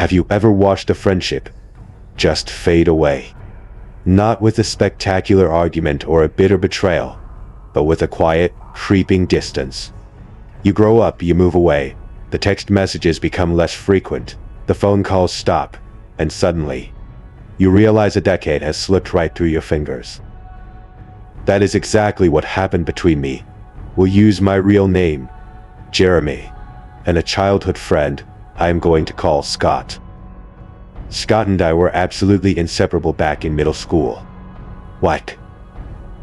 Have you ever watched a friendship just fade away? Not with a spectacular argument or a bitter betrayal, but with a quiet, creeping distance. You grow up, you move away, the text messages become less frequent, the phone calls stop, and suddenly, you realize a decade has slipped right through your fingers. That is exactly what happened between me. We'll use my real name, Jeremy, and a childhood friend I am going to call Scott. Scott and I were absolutely inseparable back in middle school. What?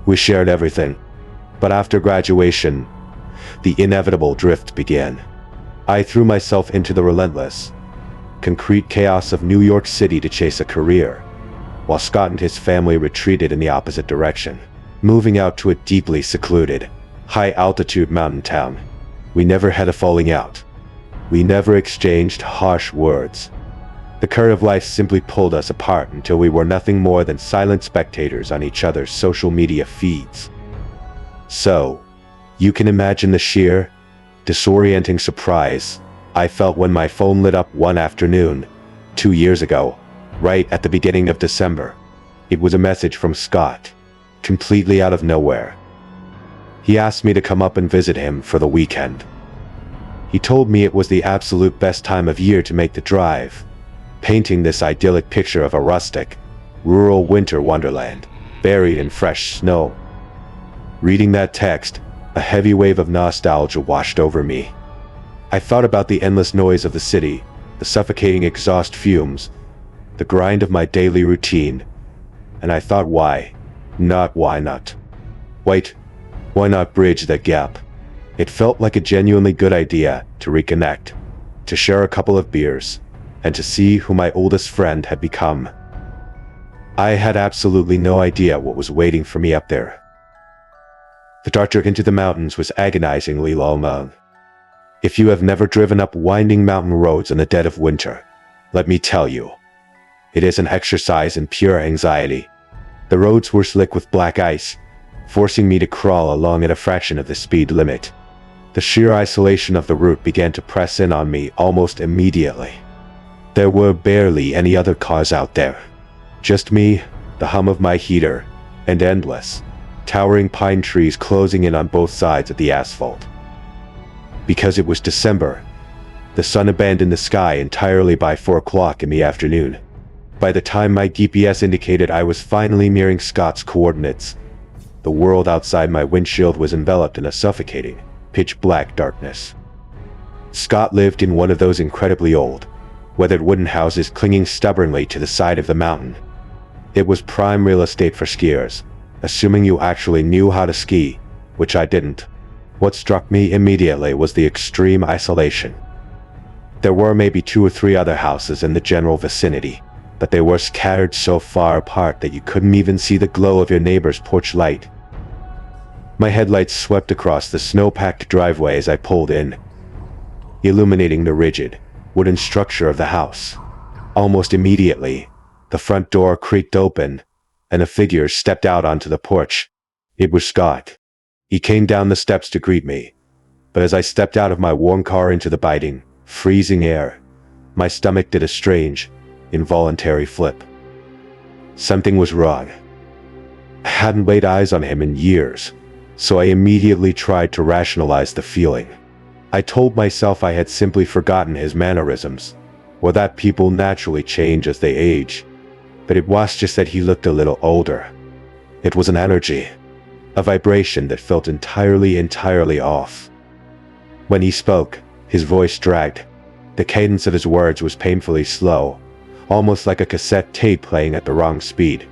We shared everything. But after graduation, the inevitable drift began. I threw myself into the relentless, concrete chaos of New York City to chase a career, while Scott and his family retreated in the opposite direction, moving out to a deeply secluded, high-altitude mountain town. We never had a falling out. We never exchanged harsh words. The current of life simply pulled us apart until we were nothing more than silent spectators on each other's social media feeds. So, you can imagine the sheer, disorienting surprise I felt when my phone lit up one afternoon, 2 years ago, right at the beginning of December. It was a message from Scott, completely out of nowhere. He asked me to come up and visit him for the weekend. He told me it was the absolute best time of year to make the drive, painting this idyllic picture of a rustic, rural winter wonderland, buried in fresh snow. Reading that text, a heavy wave of nostalgia washed over me. I thought about the endless noise of the city, the suffocating exhaust fumes, the grind of my daily routine, and I thought why not? Wait, why not bridge that gap? It felt like a genuinely good idea to reconnect, to share a couple of beers, and to see who my oldest friend had become. I had absolutely no idea what was waiting for me up there. The dark trek into the mountains was agonizingly long. If you have never driven up winding mountain roads in the dead of winter, let me tell you, it is an exercise in pure anxiety. The roads were slick with black ice, forcing me to crawl along at a fraction of the speed limit. The sheer isolation of the route began to press in on me almost immediately. There were barely any other cars out there. Just me, the hum of my heater, and endless, towering pine trees closing in on both sides of the asphalt. Because it was December, the sun abandoned the sky entirely by 4 o'clock in the afternoon. By the time my GPS indicated I was finally nearing Scott's coordinates, the world outside my windshield was enveloped in a suffocating, pitch-black darkness. Scott lived in one of those incredibly old, weathered wooden houses clinging stubbornly to the side of the mountain. It was prime real estate for skiers, assuming you actually knew how to ski, which I didn't. What struck me immediately was the extreme isolation. There were maybe 2 or 3 other houses in the general vicinity, but they were scattered so far apart that you couldn't even see the glow of your neighbor's porch light. My headlights swept across the snow-packed driveway as I pulled in, illuminating the rigid, wooden structure of the house. Almost immediately, the front door creaked open, and a figure stepped out onto the porch. It was Scott. He came down the steps to greet me, but as I stepped out of my warm car into the biting, freezing air, my stomach did a strange, involuntary flip. Something was wrong. I hadn't laid eyes on him in years, so I immediately tried to rationalize the feeling. I told myself I had simply forgotten his mannerisms, or that people naturally change as they age. But it was just that he looked a little older. It was an energy, a vibration that felt entirely off. When he spoke, his voice dragged. The cadence of his words was painfully slow, almost like a cassette tape playing at the wrong speed.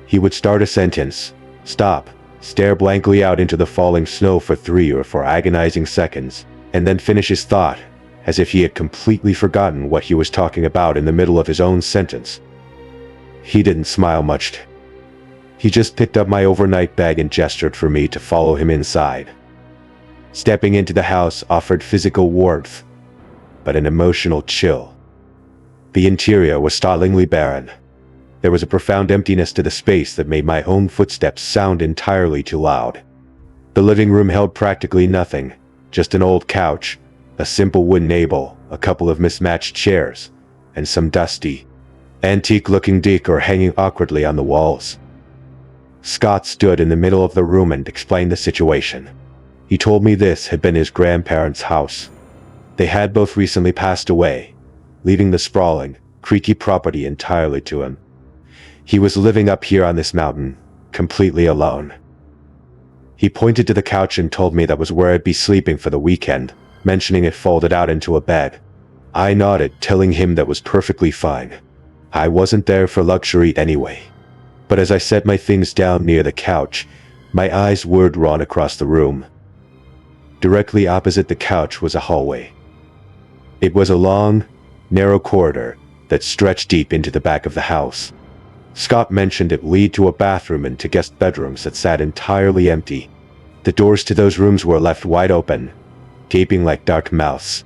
He would start a sentence, stop, stare blankly out into the falling snow for 3 or 4 agonizing seconds, and then finish his thought, as if he had completely forgotten what he was talking about in the middle of his own sentence. He didn't smile much. He just picked up my overnight bag and gestured for me to follow him inside. Stepping into the house offered physical warmth, but an emotional chill. The interior was startlingly barren. There was a profound emptiness to the space that made my own footsteps sound entirely too loud. The living room held practically nothing, just an old couch, a simple wooden table, a couple of mismatched chairs, and some dusty, antique-looking decor hanging awkwardly on the walls. Scott stood in the middle of the room and explained the situation. He told me this had been his grandparents' house. They had both recently passed away, leaving the sprawling, creaky property entirely to him. He was living up here on this mountain, completely alone. He pointed to the couch and told me that was where I'd be sleeping for the weekend, mentioning it folded out into a bed. I nodded, telling him that was perfectly fine. I wasn't there for luxury anyway. But as I set my things down near the couch, my eyes whirled round across the room. Directly opposite the couch was a hallway. It was a long, narrow corridor that stretched deep into the back of the house. Scott mentioned it led to a bathroom and to guest bedrooms that sat entirely empty. The doors to those rooms were left wide open, gaping like dark mouths.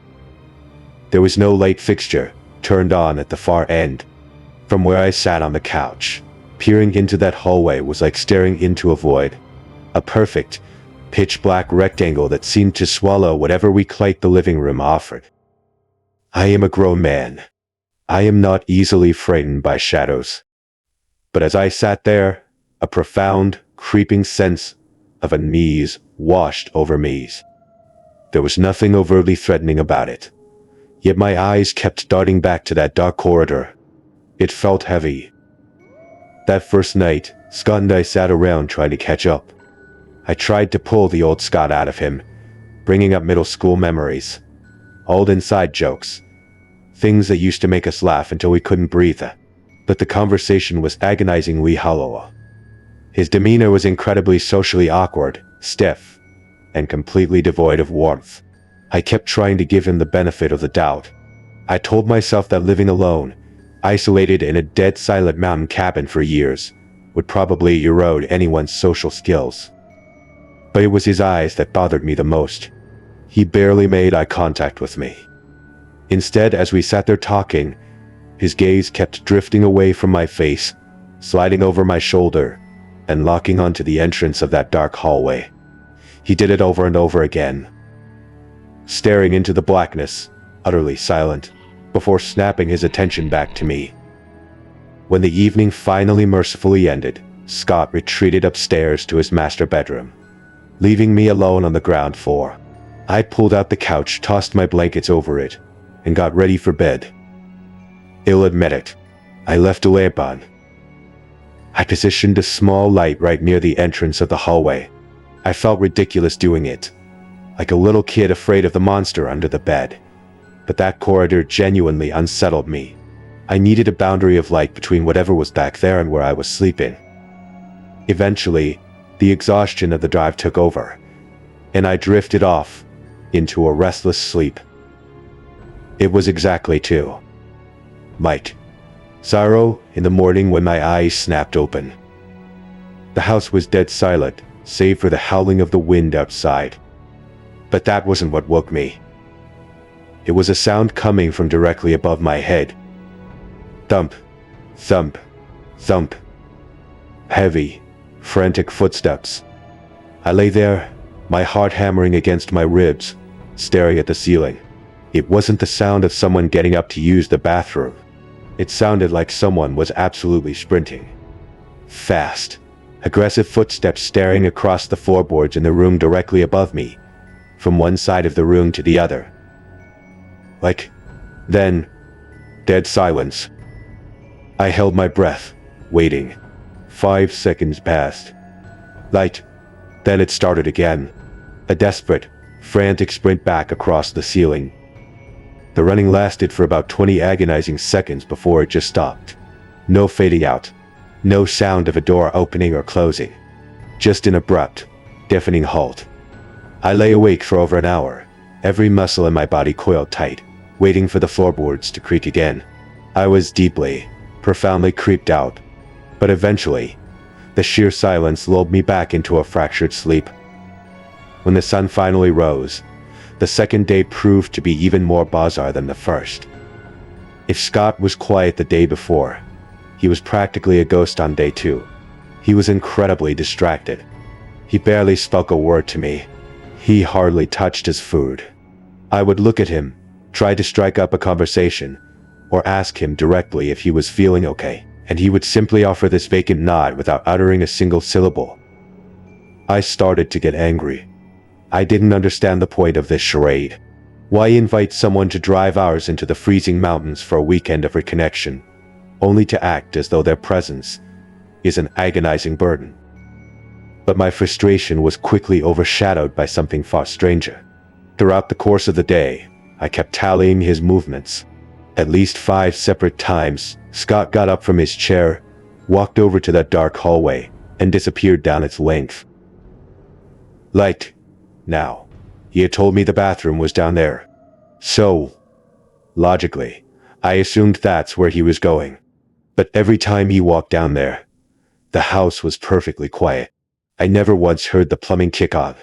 There was no light fixture turned on at the far end. From where I sat on the couch, peering into that hallway was like staring into a void. A perfect, pitch-black rectangle that seemed to swallow whatever weak light the living room offered. I am a grown man. I am not easily frightened by shadows. But as I sat there, a profound, creeping sense of unease washed over me. There was nothing overtly threatening about it. Yet my eyes kept darting back to that dark corridor. It felt heavy. That first night, Scott and I sat around trying to catch up. I tried to pull the old Scott out of him, bringing up middle school memories. Old inside jokes. Things that used to make us laugh until we couldn't breathe. But the conversation was agonizingly hollow. His demeanor was incredibly socially awkward, stiff, and completely devoid of warmth. I kept trying to give him the benefit of the doubt. I told myself that living alone, isolated in a dead silent mountain cabin for years, would probably erode anyone's social skills. But it was his eyes that bothered me the most. He barely made eye contact with me. Instead, as we sat there talking, his gaze kept drifting away from my face, sliding over my shoulder, and locking onto the entrance of that dark hallway. He did it over and over again, staring into the blackness, utterly silent, before snapping his attention back to me. When the evening finally mercifully ended, Scott retreated upstairs to his master bedroom, leaving me alone on the ground floor. I pulled out the couch, tossed my blankets over it, and got ready for bed. I'll admit it, I left a lamp on. I positioned a small light right near the entrance of the hallway. I felt ridiculous doing it, like a little kid afraid of the monster under the bed. But that corridor genuinely unsettled me. I needed a boundary of light between whatever was back there and where I was sleeping. Eventually, the exhaustion of the drive took over, and I drifted off into a restless sleep. It was exactly 2:00 in the morning when my eyes snapped open. The house was dead silent, save for the howling of the wind outside. But that wasn't what woke me. It was a sound coming from directly above my head. Thump, thump, thump. Heavy, frantic footsteps. I lay there, my heart hammering against my ribs, staring at the ceiling. It wasn't the sound of someone getting up to use the bathroom. It sounded like someone was absolutely sprinting. Fast, aggressive footsteps staring across the floorboards in the room directly above me, from one side of the room to the other. Then, dead silence. I held my breath, waiting. 5 seconds passed. Then it started again. A desperate, frantic sprint back across the ceiling. The running lasted for about 20 agonizing seconds before it just stopped. No fading out. No sound of a door opening or closing. Just an abrupt, deafening halt. I lay awake for over an hour, every muscle in my body coiled tight, waiting for the floorboards to creak again. I was deeply, profoundly creeped out. But eventually, the sheer silence lulled me back into a fractured sleep. When the sun finally rose, the second day proved to be even more bizarre than the first. If Scott was quiet the day before, he was practically a ghost on day 2. He was incredibly distracted. He barely spoke a word to me. He hardly touched his food. I would look at him, try to strike up a conversation, or ask him directly if he was feeling okay, and he would simply offer this vacant nod without uttering a single syllable. I started to get angry. I didn't understand the point of this charade. Why invite someone to drive hours into the freezing mountains for a weekend of reconnection, only to act as though their presence is an agonizing burden? But my frustration was quickly overshadowed by something far stranger. Throughout the course of the day, I kept tallying his movements. At least 5 separate times, Scott got up from his chair, walked over to that dark hallway, and disappeared down its length. Light. Now, he had told me the bathroom was down there. So, logically, I assumed that's where he was going. But every time he walked down there, the house was perfectly quiet. I never once heard the plumbing kick on.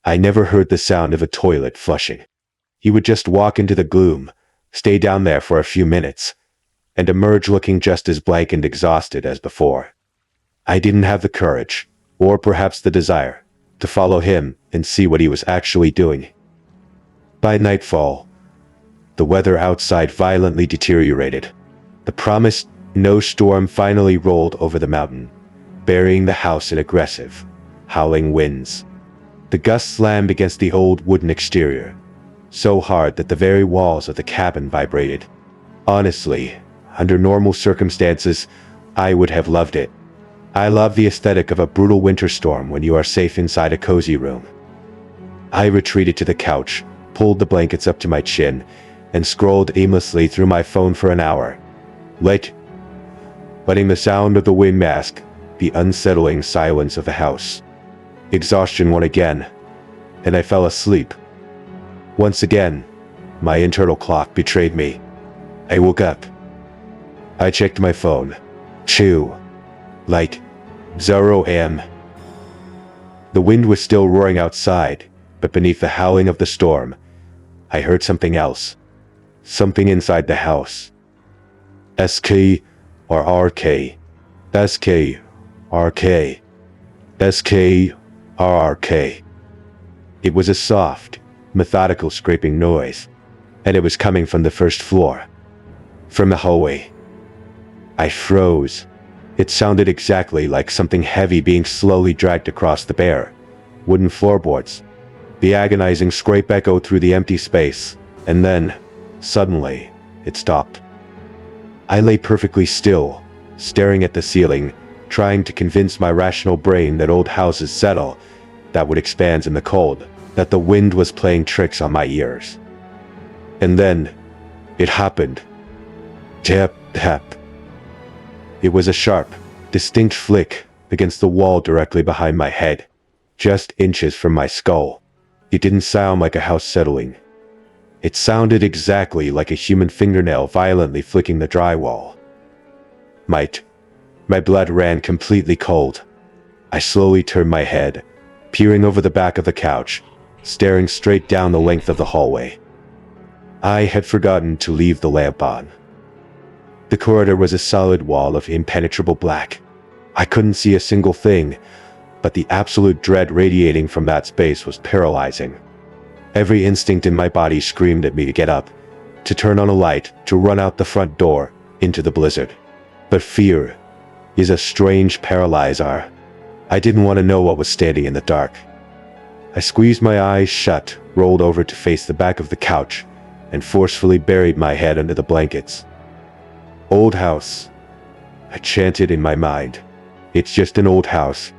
I never heard the sound of a toilet flushing. He would just walk into the gloom, stay down there for a few minutes, and emerge looking just as blank and exhausted as before. I didn't have the courage, or perhaps the desire, to follow him and see what he was actually doing. By nightfall, the weather outside violently deteriorated. The promised snowstorm finally rolled over the mountain, burying the house in aggressive, howling winds. The gusts slammed against the old wooden exterior, so hard that the very walls of the cabin vibrated. Honestly, under normal circumstances, I would have loved it. I love the aesthetic of a brutal winter storm when you are safe inside a cozy room. I retreated to the couch, pulled the blankets up to my chin, and scrolled aimlessly through my phone for an hour, letting the sound of the wind mask the unsettling silence of the house. Exhaustion won again, and I fell asleep. Once again, my internal clock betrayed me. I woke up. I checked my phone. 2:0 a.m. The wind was still roaring outside, but beneath the howling of the storm, I heard something else. Something inside the house. SK or RK. SK, RK. SK, RRK. It was a soft, methodical scraping noise, and it was coming from the first floor, from the hallway. I froze. It sounded exactly like something heavy being slowly dragged across the bare, wooden floorboards. The agonizing scrape echoed through the empty space, and then, suddenly, it stopped. I lay perfectly still, staring at the ceiling, trying to convince my rational brain that old houses settle, that would expand in the cold, that the wind was playing tricks on my ears. And then, it happened. Tap, tap. It was a sharp, distinct flick against the wall directly behind my head, just inches from my skull. It didn't sound like a house settling. It sounded exactly like a human fingernail violently flicking the drywall. My blood ran completely cold. I slowly turned my head, peering over the back of the couch, staring straight down the length of the hallway. I had forgotten to leave the lamp on. The corridor was a solid wall of impenetrable black. I couldn't see a single thing, but the absolute dread radiating from that space was paralyzing. Every instinct in my body screamed at me to get up, to turn on a light, to run out the front door into the blizzard. But fear is a strange paralyzer. I didn't want to know what was standing in the dark. I squeezed my eyes shut, rolled over to face the back of the couch, and forcefully buried my head under the blankets. Old house, I chanted in my mind. It's just an old house.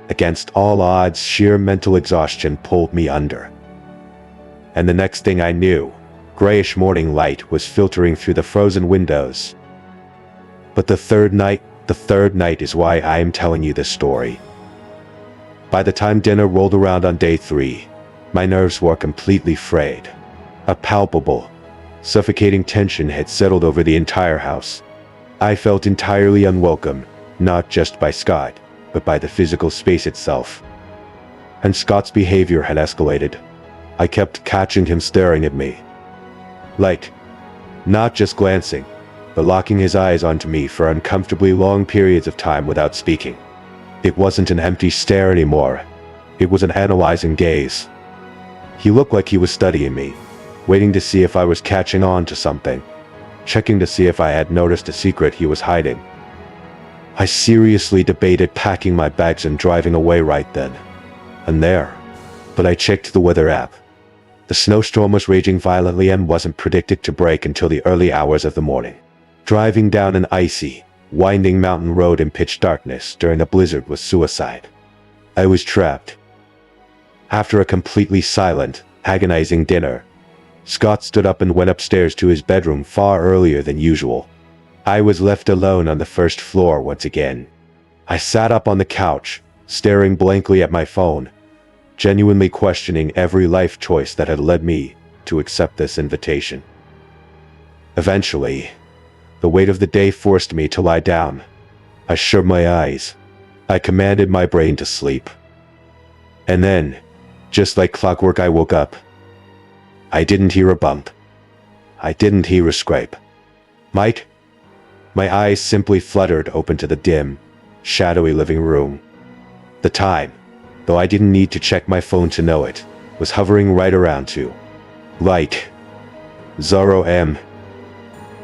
Against all odds, sheer mental exhaustion pulled me under. And the next thing I knew, grayish morning light was filtering through the frozen windows. But the third night is why I am telling you this story. By the time dinner rolled around on day 3, my nerves were completely frayed. A palpable, suffocating tension had settled over the entire house. I felt entirely unwelcome, not just by Scott, but by the physical space itself. And Scott's behavior had escalated. I kept catching him staring at me. Not just glancing, but locking his eyes onto me for uncomfortably long periods of time without speaking. It wasn't an empty stare anymore. It was an analyzing gaze. He looked like he was studying me, waiting to see if I was catching on to something. checking to see if I had noticed a secret he was hiding. I seriously debated packing my bags and driving away right then and there, but I checked the weather app. The snowstorm was raging violently and wasn't predicted to break until the early hours of the morning. Driving down an icy, winding mountain road in pitch darkness during a blizzard was suicide. I was trapped. After a completely silent, agonizing dinner, Scott stood up and went upstairs to his bedroom far earlier than usual. I was left alone on the first floor once again. I sat up on the couch, staring blankly at my phone, genuinely questioning every life choice that had led me to accept this invitation. Eventually, the weight of the day forced me to lie down. I shut my eyes. I commanded my brain to sleep. And then, just like clockwork, I woke up. I didn't hear a bump. I didn't hear a scrape. My eyes simply fluttered open to the dim, shadowy living room. The time, though I didn't need to check my phone to know it, was hovering right around 0 a.m.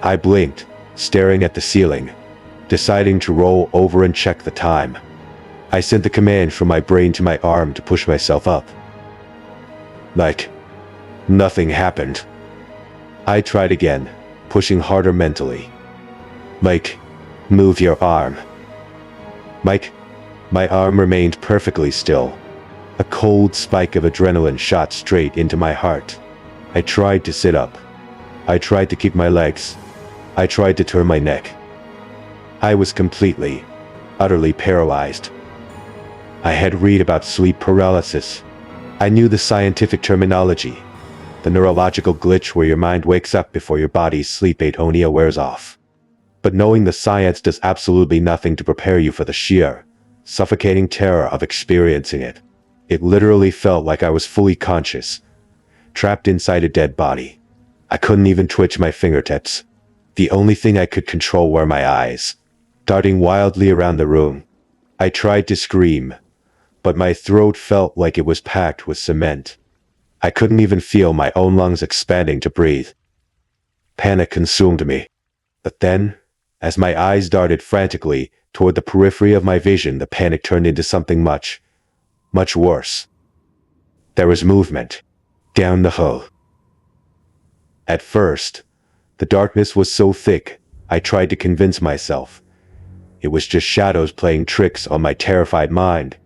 I blinked, staring at the ceiling, deciding to roll over and check the time. I sent the command from my brain to my arm to push myself up. Nothing happened. I tried again, pushing harder mentally. Move your arm. My arm remained perfectly still. A cold spike of adrenaline shot straight into my heart. I tried to sit up. I tried to keep my legs. I tried to turn my neck. I was completely, utterly paralyzed. I had read about sleep paralysis. I knew the scientific terminology, the neurological glitch where your mind wakes up before your body's sleep atonia wears off. But knowing the science does absolutely nothing to prepare you for the sheer, suffocating terror of experiencing it. It literally felt like I was fully conscious, trapped inside a dead body. I couldn't even twitch my fingertips. The only thing I could control were my eyes, darting wildly around the room. I tried to scream, but my throat felt like it was packed with cement. I couldn't even feel my own lungs expanding to breathe. Panic consumed me. But then, as my eyes darted frantically toward the periphery of my vision, the panic turned into something much worse. There was movement down the hall. At first, the darkness was so thick, I tried to convince myself it was just shadows playing tricks on my terrified mind.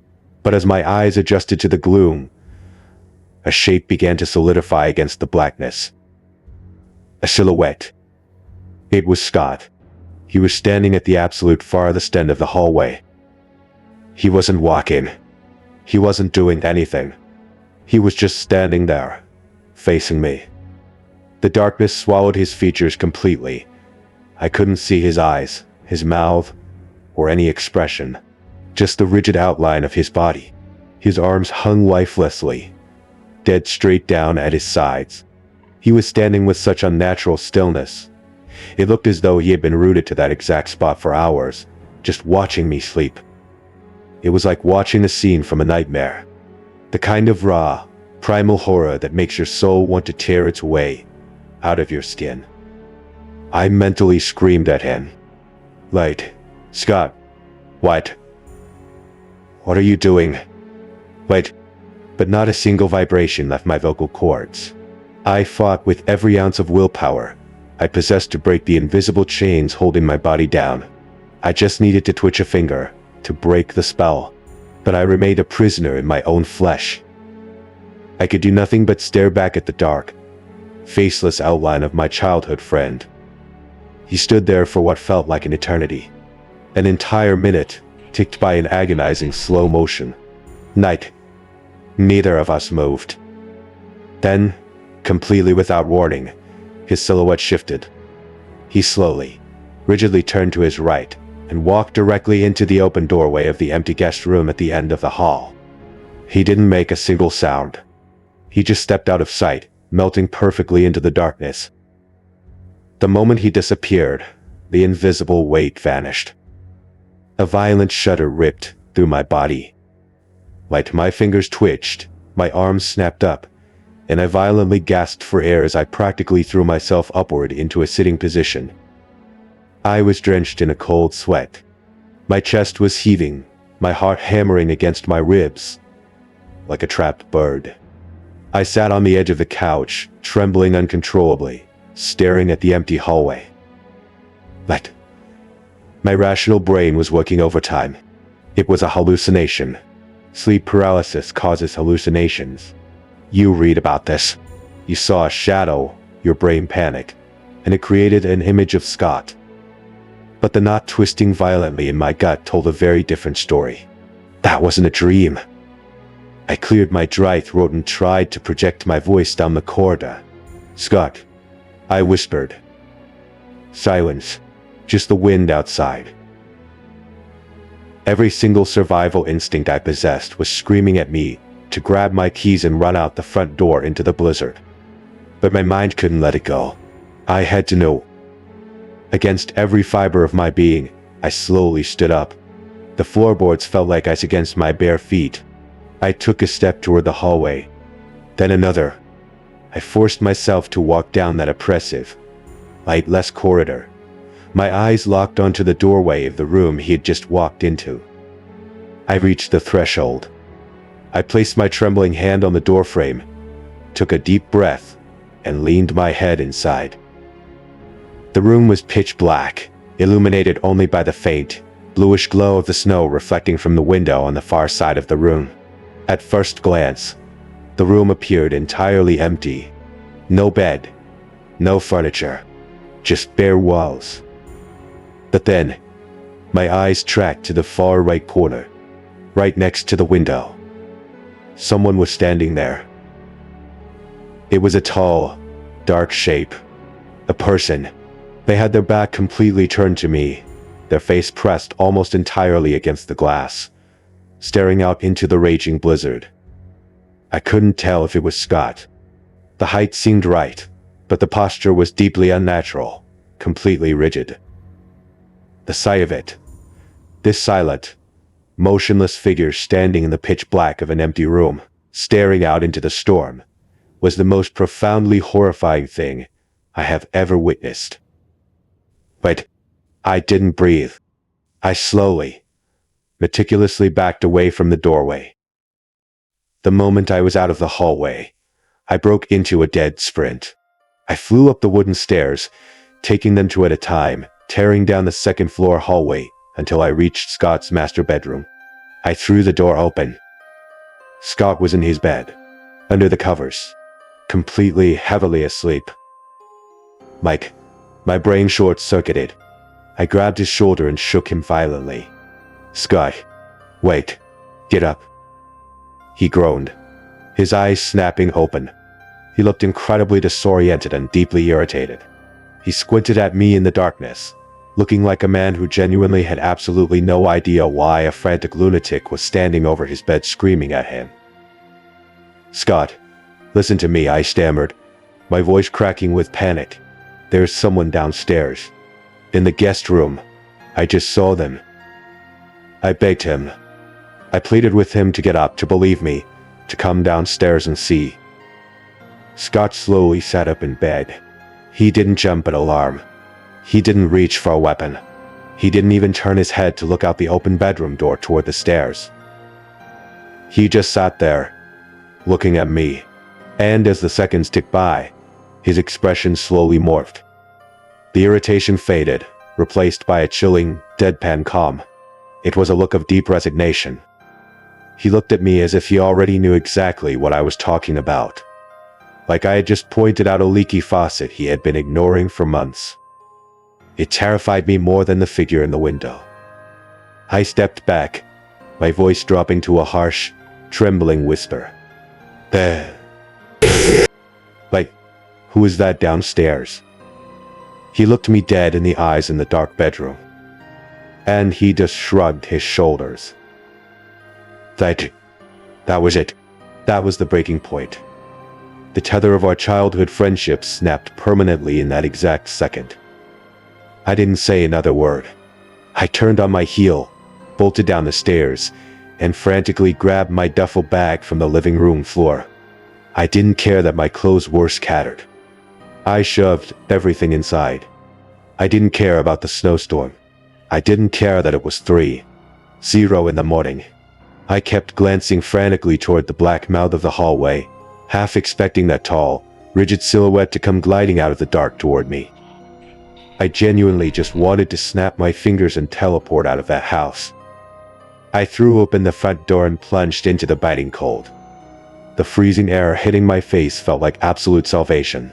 But as my eyes adjusted to the gloom, a shape began to solidify against the blackness. A silhouette. It was Scott. He was standing at the absolute farthest end of the hallway. He wasn't walking. He wasn't doing anything. He was just standing there, facing me. The darkness swallowed his features completely. I couldn't see his eyes, his mouth, or any expression. Just the rigid outline of his body. His arms hung lifelessly, dead straight down at his sides. He was standing with such unnatural stillness. It looked as though he had been rooted to that exact spot for hours, just watching me sleep. It was like watching a scene from a nightmare. The kind of raw, primal horror that makes your soul want to tear its way out of your skin. I mentally screamed at him. Scott, what? What are you doing? But not a single vibration left my vocal cords. I fought with every ounce of willpower I possessed to break the invisible chains holding my body down. I just needed to twitch a finger to break the spell, but I remained a prisoner in my own flesh. I could do nothing but stare back at the dark, faceless outline of my childhood friend. He stood there for what felt like an eternity. An entire minute ticked by in agonizing slow motion. Neither of us moved. Then, completely without warning, his silhouette shifted. He slowly, rigidly turned to his right and walked directly into the open doorway of the empty guest room at the end of the hall. He didn't make a single sound. He just stepped out of sight, melting perfectly into the darkness. The moment he disappeared, the invisible weight vanished. A violent shudder ripped through my body. My fingers twitched, my arms snapped up, and I violently gasped for air as I practically threw myself upward into a sitting position. I was drenched in a cold sweat. My chest was heaving, my heart hammering against my ribs, like a trapped bird. I sat on the edge of the couch, trembling uncontrollably, staring at the empty hallway. But my rational brain was working overtime. It was a hallucination. Sleep paralysis causes hallucinations. You read about this. You saw a shadow, your brain panicked, and it created an image of Scott. But the knot twisting violently in my gut told a very different story. That wasn't a dream. I cleared my dry throat and tried to project my voice down the corridor. "Scott," I whispered. Silence. Just the wind outside. Every single survival instinct I possessed was screaming at me to grab my keys and run out the front door into the blizzard. But my mind couldn't let it go. I had to know. Against every fiber of my being, I slowly stood up. The floorboards felt like ice against my bare feet. I took a step toward the hallway, then another. I forced myself to walk down that oppressive, lightless corridor. My eyes locked onto the doorway of the room he had just walked into. I reached the threshold. I placed my trembling hand on the doorframe, took a deep breath, and leaned my head inside. The room was pitch black, illuminated only by the faint, bluish glow of the snow reflecting from the window on the far side of the room. At first glance, the room appeared entirely empty. No bed, no furniture, just bare walls. But then, my eyes tracked to the far right corner, right next to the window. Someone was standing there. It was a tall, dark shape. A person. They had their back completely turned to me, their face pressed almost entirely against the glass, staring out into the raging blizzard. I couldn't tell if it was Scott. The height seemed right, but the posture was deeply unnatural, completely rigid. The sight of it, this silent, motionless figure standing in the pitch black of an empty room, staring out into the storm, was the most profoundly horrifying thing I have ever witnessed. But I didn't breathe. I slowly, meticulously backed away from the doorway. The moment I was out of the hallway, I broke into a dead sprint. I flew up the wooden stairs, taking them two at a time, tearing down the second-floor hallway until I reached Scott's master bedroom. I threw the door open. Scott was in his bed, under the covers, completely, heavily asleep. Mike, my brain short-circuited. I grabbed his shoulder and shook him violently. "Scott, wait, get up." He groaned, his eyes snapping open. He looked incredibly disoriented and deeply irritated. He squinted at me in the darkness, looking like a man who genuinely had absolutely no idea why a frantic lunatic was standing over his bed screaming at him. "Scott, listen to me," I stammered, my voice cracking with panic. "There's someone downstairs. In the guest room. I just saw them." I begged him. I pleaded with him to get up, to believe me, to come downstairs and see. Scott slowly sat up in bed. He didn't jump at alarm. He didn't reach for a weapon. He didn't even turn his head to look out the open bedroom door toward the stairs. He just sat there, looking at me. And as the seconds ticked by, his expression slowly morphed. The irritation faded, replaced by a chilling, deadpan calm. It was a look of deep resignation. He looked at me as if he already knew exactly what I was talking about. Like I had just pointed out a leaky faucet he had been ignoring for months. It terrified me more than the figure in the window. I stepped back, my voice dropping to a harsh, trembling whisper. "There. Like, who is that downstairs?" He looked me dead in the eyes in the dark bedroom. And he just shrugged his shoulders. That was it. That was the breaking point. The tether of our childhood friendship snapped permanently in that exact second. I didn't say another word. I turned on my heel, bolted down the stairs, and frantically grabbed my duffel bag from the living room floor. I didn't care that my clothes were scattered. I shoved everything inside. I didn't care about the snowstorm. I didn't care that it was 3:00 in the morning. I kept glancing frantically toward the black mouth of the hallway, half expecting that tall, rigid silhouette to come gliding out of the dark toward me. I genuinely just wanted to snap my fingers and teleport out of that house. I threw open the front door and plunged into the biting cold. The freezing air hitting my face felt like absolute salvation.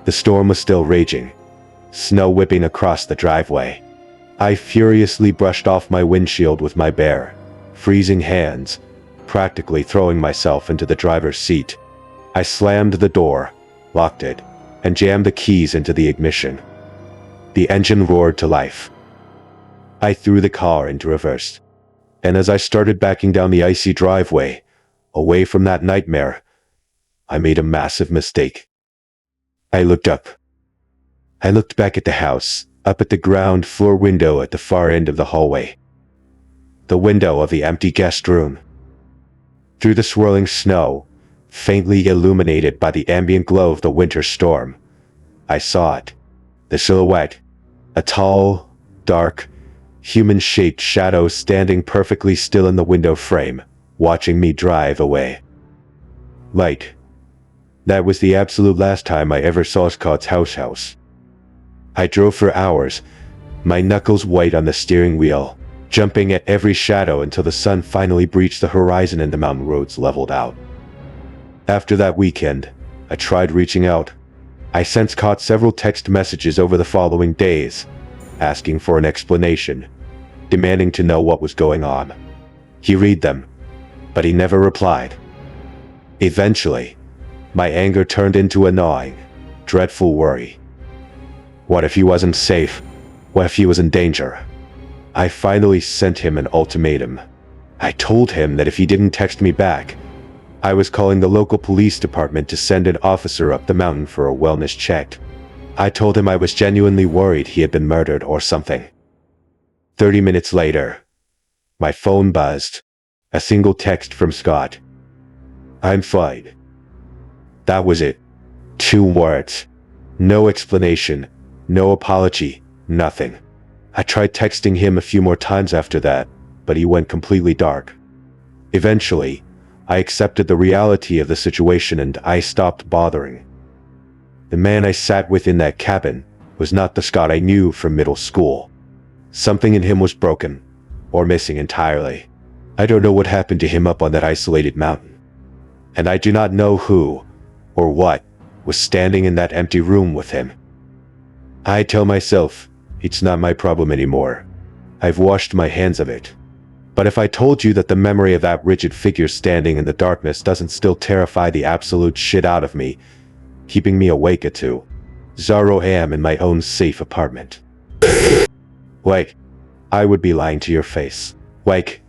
The storm was still raging, snow whipping across the driveway. I furiously brushed off my windshield with my bare, freezing hands, practically throwing myself into the driver's seat. I slammed the door, locked it, and jammed the keys into the ignition. The engine roared to life. I threw the car into reverse, and as I started backing down the icy driveway, away from that nightmare, I made a massive mistake. I looked up. I looked back at the house, up at the ground floor window at the far end of the hallway. The window of the empty guest room. Through the swirling snow, faintly illuminated by the ambient glow of the winter storm, I saw it. The silhouette. A tall, dark, human-shaped shadow standing perfectly still in the window frame, watching me drive away. Light. That was the absolute last time I ever saw Scott's house. I drove for hours, my knuckles white on the steering wheel, jumping at every shadow until the sun finally breached the horizon and the mountain roads leveled out. After that weekend, I tried reaching out. I sent Scott several text messages over the following days, asking for an explanation, demanding to know what was going on. He read them, but he never replied. Eventually, my anger turned into a gnawing, dreadful worry. What if he wasn't safe? What if he was in danger? I finally sent him an ultimatum. I told him that if he didn't text me back, I was calling the local police department to send an officer up the mountain for a wellness check. I told him I was genuinely worried he had been murdered or something. 30 minutes later, my phone buzzed. A single text from Scott. I'm fine. That was it. 2 words. No explanation, no apology, nothing. I tried texting him a few more times after that, but he went completely dark. Eventually, I accepted the reality of the situation and I stopped bothering. The man I sat with in that cabin was not the Scott I knew from middle school. Something in him was broken, or missing entirely. I don't know what happened to him up on that isolated mountain. And I do not know who, or what, was standing in that empty room with him. I tell myself, it's not my problem anymore. I've washed my hands of it. But if I told you that the memory of that rigid figure standing in the darkness doesn't still terrify the absolute shit out of me, keeping me awake at 2:00 a.m. in my own safe apartment. Like, I would be lying to your face. Like,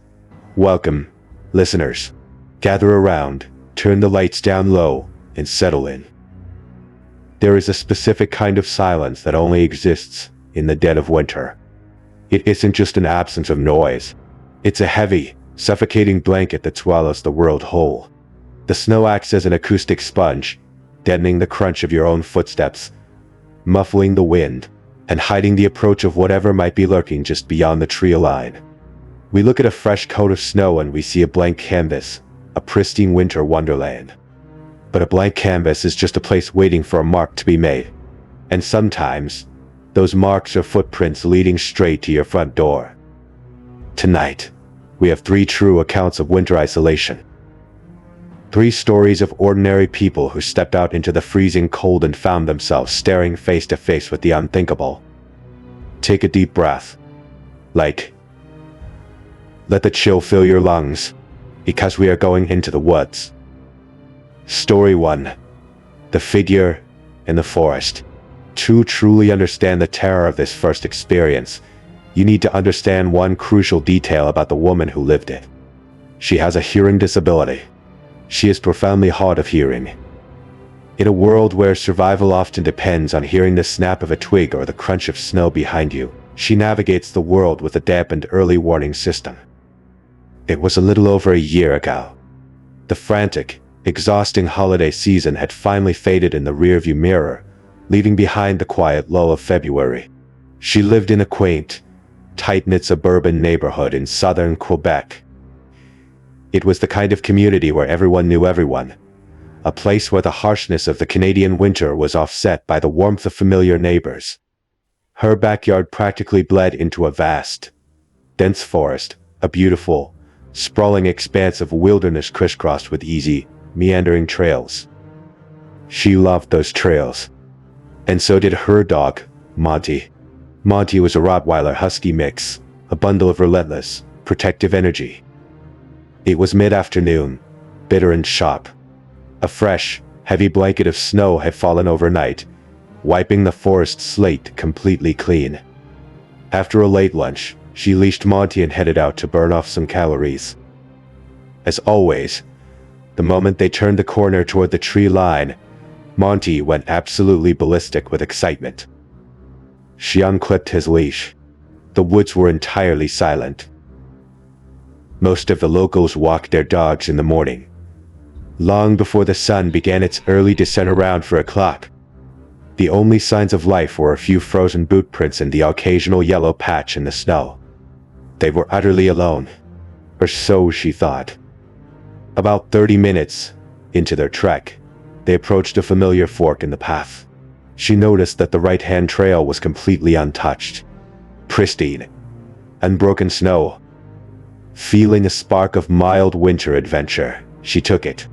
welcome, listeners. Gather around, turn the lights down low, and settle in. There is a specific kind of silence that only exists in the dead of winter. It isn't just an absence of noise. It's a heavy, suffocating blanket that swallows the world whole. The snow acts as an acoustic sponge, deadening the crunch of your own footsteps, muffling the wind, and hiding the approach of whatever might be lurking just beyond the tree line. We look at a fresh coat of snow and we see a blank canvas, a pristine winter wonderland. But a blank canvas is just a place waiting for a mark to be made. And sometimes, those marks are footprints leading straight to your front door. Tonight, we have 3 true accounts of winter isolation. 3 stories of ordinary people who stepped out into the freezing cold and found themselves staring face to face with the unthinkable. Take a deep breath. Let the chill fill your lungs, because we are going into the woods. Story 1. The figure in the forest. To truly understand the terror of this first experience, you need to understand one crucial detail about the woman who lived it. She has a hearing disability. She is profoundly hard of hearing. In a world where survival often depends on hearing the snap of a twig or the crunch of snow behind you, she navigates the world with a dampened early warning system. It was a little over a year ago. The frantic, Exhausting holiday season had finally faded in the rearview mirror, leaving behind the quiet lull of February. She lived in a quaint, tight-knit suburban neighborhood in southern Quebec. It was the kind of community where everyone knew everyone, a place where the harshness of the Canadian winter was offset by the warmth of familiar neighbors. Her backyard practically bled into a vast, dense forest, a beautiful, sprawling expanse of wilderness crisscrossed with easy, meandering trails. She loved those trails. And so did her dog, Monty. Monty was a Rottweiler Husky mix, a bundle of relentless, protective energy. It was mid-afternoon, bitter and sharp. A fresh, heavy blanket of snow had fallen overnight, wiping the forest slate completely clean. After a late lunch, she leashed Monty and headed out to burn off some calories. As always, the moment they turned the corner toward the tree line, Monty went absolutely ballistic with excitement. She unclipped his leash. The woods were entirely silent. Most of the locals walked their dogs in the morning, long before the sun began its early descent around 4 o'clock. The only signs of life were a few frozen boot prints and the occasional yellow patch in the snow. They were utterly alone, or so she thought. About 30 minutes into their trek, they approached a familiar fork in the path. She noticed that the right-hand trail was completely untouched, pristine, unbroken snow. Feeling a spark of mild winter adventure, she took it.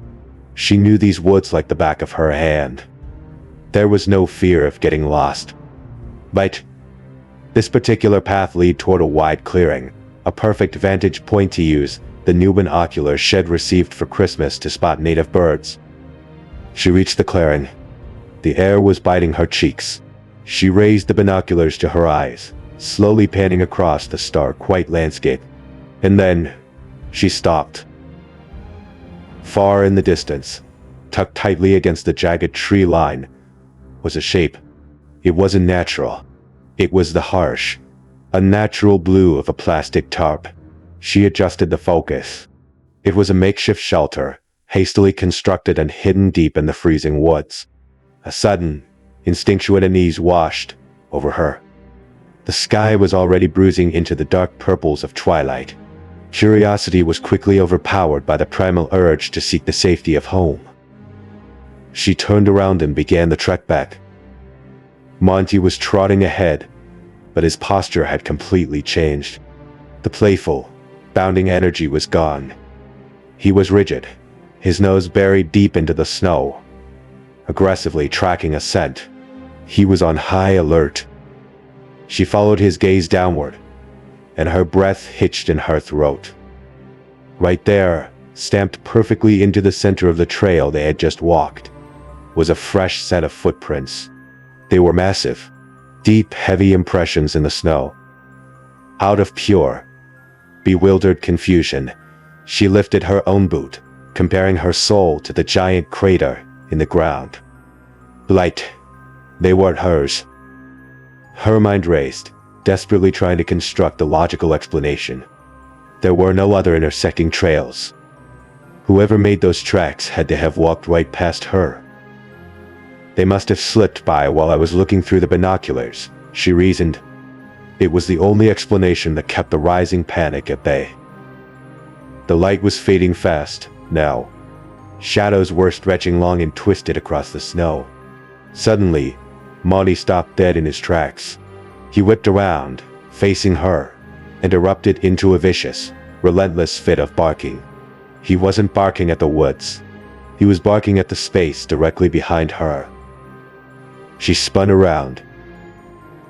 She knew these woods like the back of her hand. There was no fear of getting lost. But this particular path led toward a wide clearing, a perfect vantage point to use the new binoculars Shed received for Christmas to spot native birds. She reached the clearing. The air was biting her cheeks. She raised the binoculars to her eyes, slowly panning across the stark white landscape. And then, she stopped. Far in the distance, tucked tightly against the jagged tree line, was a shape. It wasn't natural. It was the harsh, unnatural blue of a plastic tarp. She adjusted the focus. It was a makeshift shelter, hastily constructed and hidden deep in the freezing woods. A sudden, instinctual unease washed over her. The sky was already bruising into the dark purples of twilight. Curiosity was quickly overpowered by the primal urge to seek the safety of home. She turned around and began the trek back. Monty was trotting ahead, but his posture had completely changed. The playful, bounding energy was gone. He was rigid, his nose buried deep into the snow, aggressively tracking a scent. He was on high alert. She followed his gaze downward, and her breath hitched in her throat. Right there, stamped perfectly into the center of the trail they had just walked, was a fresh set of footprints. They were massive, deep, heavy impressions in the snow. Out of pure, bewildered confusion, she lifted her own boot, comparing her sole to the giant crater in the ground. Light. They weren't hers. Her mind raced, desperately trying to construct a logical explanation. There were no other intersecting trails. Whoever made those tracks had to have walked right past her. They must have slipped by while I was looking through the binoculars, she reasoned. It was the only explanation that kept the rising panic at bay. The light was fading fast, now. Shadows were stretching long and twisted across the snow. Suddenly, Monty stopped dead in his tracks. He whipped around, facing her, and erupted into a vicious, relentless fit of barking. He wasn't barking at the woods. He was barking at the space directly behind her. She spun around.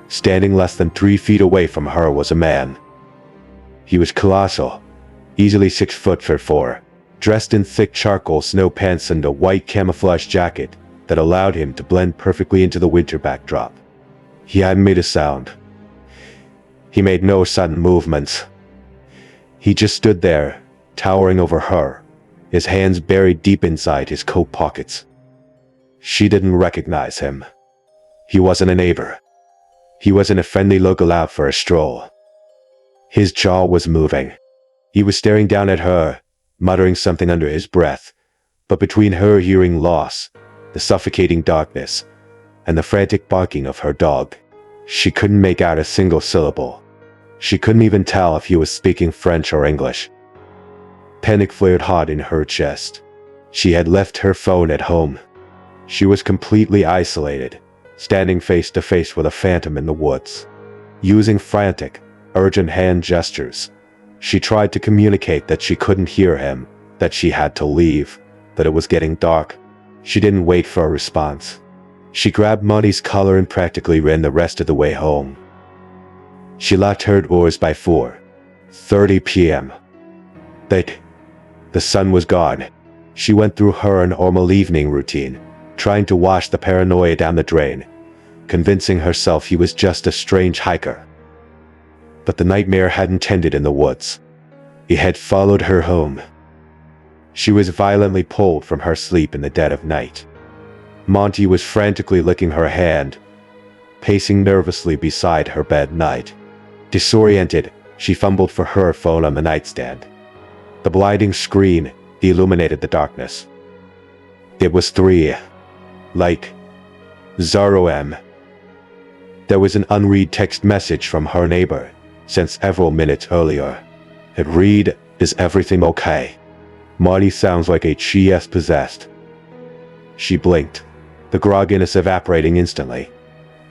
Standing less than 3 feet away from her was a man. He was colossal, easily 6'4", dressed in thick charcoal snow pants and a white camouflage jacket that allowed him to blend perfectly into the winter backdrop. He hadn't made a sound. He made no sudden movements. He just stood there, towering over her, his hands buried deep inside his coat pockets. She didn't recognize him. He wasn't a neighbor. He wasn't a friendly local out for a stroll. His jaw was moving. He was staring down at her, muttering something under his breath, But between her hearing loss, the suffocating darkness, and the frantic barking of her dog, she couldn't make out a single syllable. She couldn't even tell if he was speaking French or English. Panic flared hot in her chest. She had left her phone at home. She was completely isolated, standing face to face with a phantom in the woods. Using frantic, urgent hand gestures, she tried to communicate that she couldn't hear him, that she had to leave, that it was getting dark. She didn't wait for a response. She grabbed Monty's collar and practically ran the rest of the way home. She locked her doors by 4:30 p.m. The sun was gone. She went through her normal evening routine, trying to wash the paranoia down the drain, convincing herself he was just a strange hiker. But the nightmare hadn't ended in the woods. He had followed her home. She was violently pulled from her sleep in the dead of night. Monty was frantically licking her hand, pacing nervously beside her bed night. Disoriented, she fumbled for her phone on the nightstand. The blinding screen illuminated the darkness. It was 3:00 a.m. There was an unread text message from her neighbor, sent several minutes earlier. It read, "Is everything okay? Marty sounds like she is possessed." She blinked, the grogginess evaporating instantly.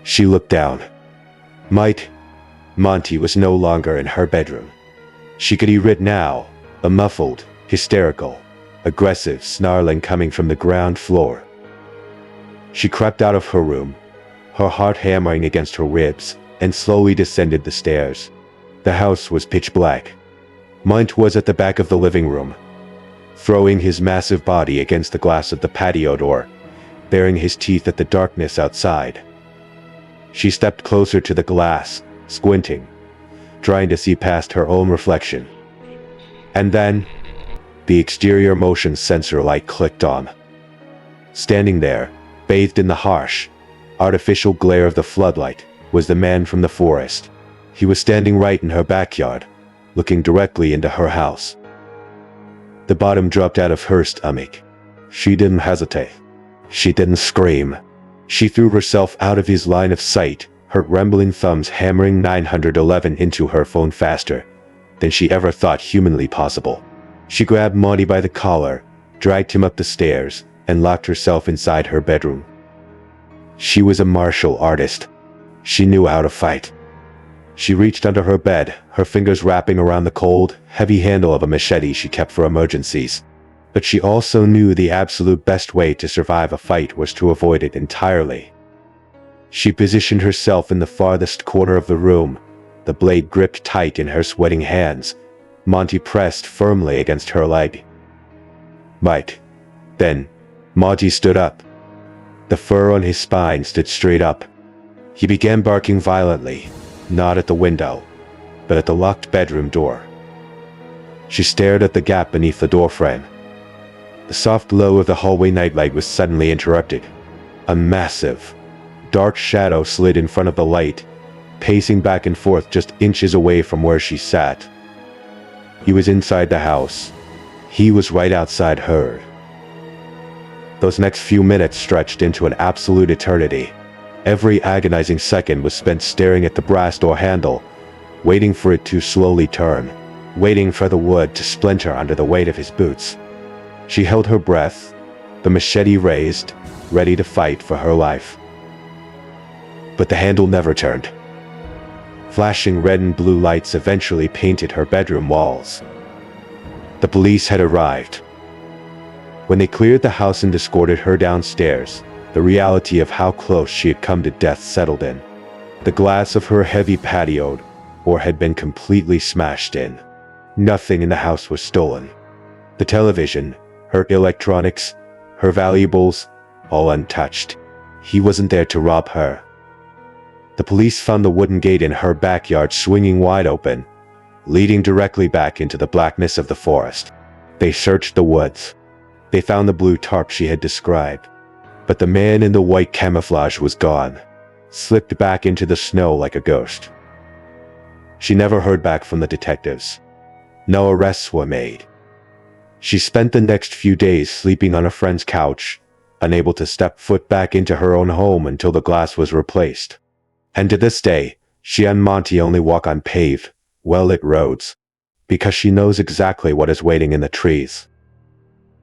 She looked down. Monty was no longer in her bedroom. She could hear it now, a muffled, hysterical, aggressive snarling coming from the ground floor. She crept out of her room, her heart hammering against her ribs, and slowly descended the stairs. The house was pitch black. Monty was at the back of the living room, throwing his massive body against the glass of the patio door, baring his teeth at the darkness outside. She stepped closer to the glass, squinting, trying to see past her own reflection. And then, the exterior motion sensor light clicked on. Standing there, bathed in the harsh, artificial glare of the floodlight, was the man from the forest. He was standing right in her backyard, looking directly into her house. The bottom dropped out of her stomach. She didn't hesitate. She didn't scream. She threw herself out of his line of sight, her trembling thumbs hammering 911 into her phone faster than she ever thought humanly possible. She grabbed Monty by the collar, dragged him up the stairs, and locked herself inside her bedroom. She was a martial artist. She knew how to fight. She reached under her bed, her fingers wrapping around the cold, heavy handle of a machete she kept for emergencies. But she also knew the absolute best way to survive a fight was to avoid it entirely. She positioned herself in the farthest corner of the room, the blade gripped tight in her sweating hands. Monty pressed firmly against her leg. Then, Monty stood up. The fur on his spine stood straight up. He began barking violently, not at the window, but at the locked bedroom door. She stared at the gap beneath the doorframe. The soft glow of the hallway nightlight was suddenly interrupted. A massive, dark shadow slid in front of the light, pacing back and forth just inches away from where she sat. He was inside the house. He was right outside her. Those next few minutes stretched into an absolute eternity. Every agonizing second was spent staring at the brass door handle, waiting for it to slowly turn, waiting for the wood to splinter under the weight of his boots. She held her breath, the machete raised, ready to fight for her life. But the handle never turned. Flashing red and blue lights eventually painted her bedroom walls. The police had arrived. When they cleared the house and escorted her downstairs, the reality of how close she had come to death settled in. The glass of her heavy patio door had been completely smashed in. Nothing in the house was stolen. The television, her electronics, her valuables, all untouched. He wasn't there to rob her. The police found the wooden gate in her backyard swinging wide open, leading directly back into the blackness of the forest. They searched the woods. They found the blue tarp she had described. But the man in the white camouflage was gone, slipped back into the snow like a ghost. She never heard back from the detectives. No arrests were made. She spent the next few days sleeping on a friend's couch, unable to step foot back into her own home until the glass was replaced. And to this day, she and Monty only walk on paved, well-lit roads, because she knows exactly what is waiting in the trees.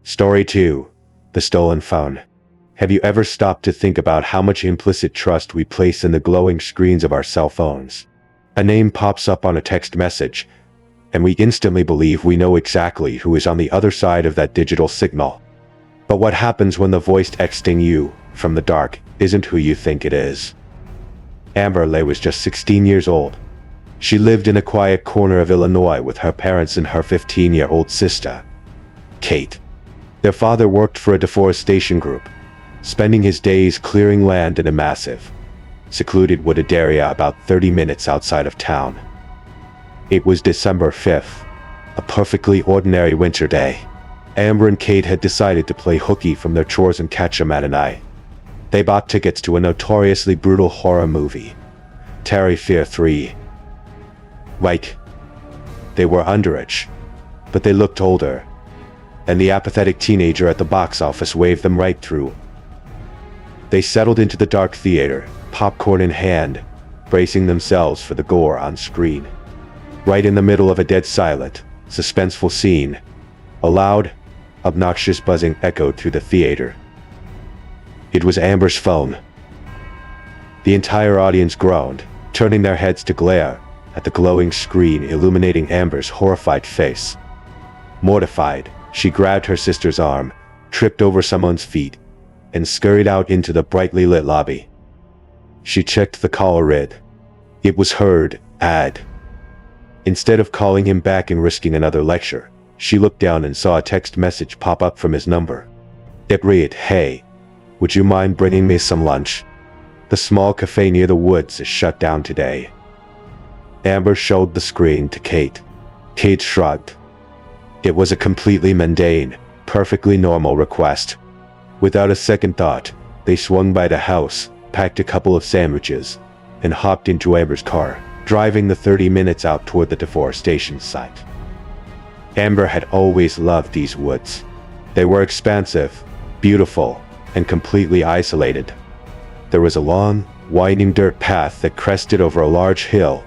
Story 2. The Stolen Phone. Have you ever stopped to think about how much implicit trust we place in the glowing screens of our cell phones? A name pops up on a text message, and we instantly believe we know exactly who is on the other side of that digital signal. But what happens when the voice texting you from the dark isn't who you think it is? Amber Lay was just 16 years old. She lived in a quiet corner of Illinois with her parents and her 15-year-old sister, Kate. Their father worked for a deforestation group, spending his days clearing land in a massive, secluded wooded area about 30 minutes outside of town. It was December 5th, a perfectly ordinary winter day. Amber and Kate had decided to play hooky from their chores and catch a matinee. They bought tickets to a notoriously brutal horror movie, Terrifier 3. Right. They were underage, but they looked older, and the apathetic teenager at the box office waved them right through. They settled into the dark theater, popcorn in hand, bracing themselves for the gore on screen. Right in the middle of a dead silent, suspenseful scene, a loud, obnoxious buzzing echoed through the theater. It was Amber's phone. The entire audience groaned, turning their heads to glare at the glowing screen illuminating Amber's horrified face. Mortified, she grabbed her sister's arm, tripped over someone's feet, and scurried out into the brightly lit lobby. She checked the caller read. It was heard, ad. Instead of calling him back and risking another lecture, she looked down and saw a text message pop up from his number. It read, "Hey, would you mind bringing me some lunch? The small cafe near the woods is shut down today." Amber showed the screen to Kate. Kate shrugged. It was a completely mundane, perfectly normal request. Without a second thought, they swung by the house, packed a couple of sandwiches, and hopped into Amber's car, driving the 30 minutes out toward the deforestation site. Amber had always loved these woods. They were expansive, beautiful, and completely isolated. There was a long, winding dirt path that crested over a large hill,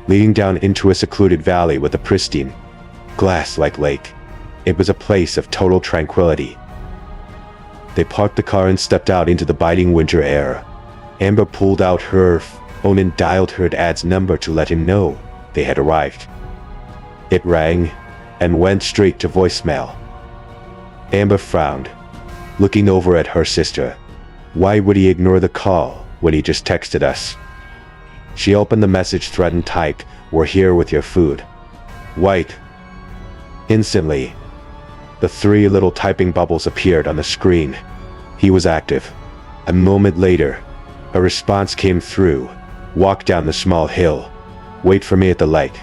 leading down into a secluded valley with a pristine, glass-like lake. It was a place of total tranquility. They parked the car and stepped out into the biting winter air. Amber pulled out her phone and dialed her dad's number to let him know they had arrived. It rang and went straight to voicemail. Amber frowned, looking over at her sister. Why would he ignore the call when he just texted us? She opened the message thread and typed, "We're here with your food." White. Instantly, the 3 little typing bubbles appeared on the screen. He was active. A moment later, a response came through. "Walk down the small hill. Wait for me at the light."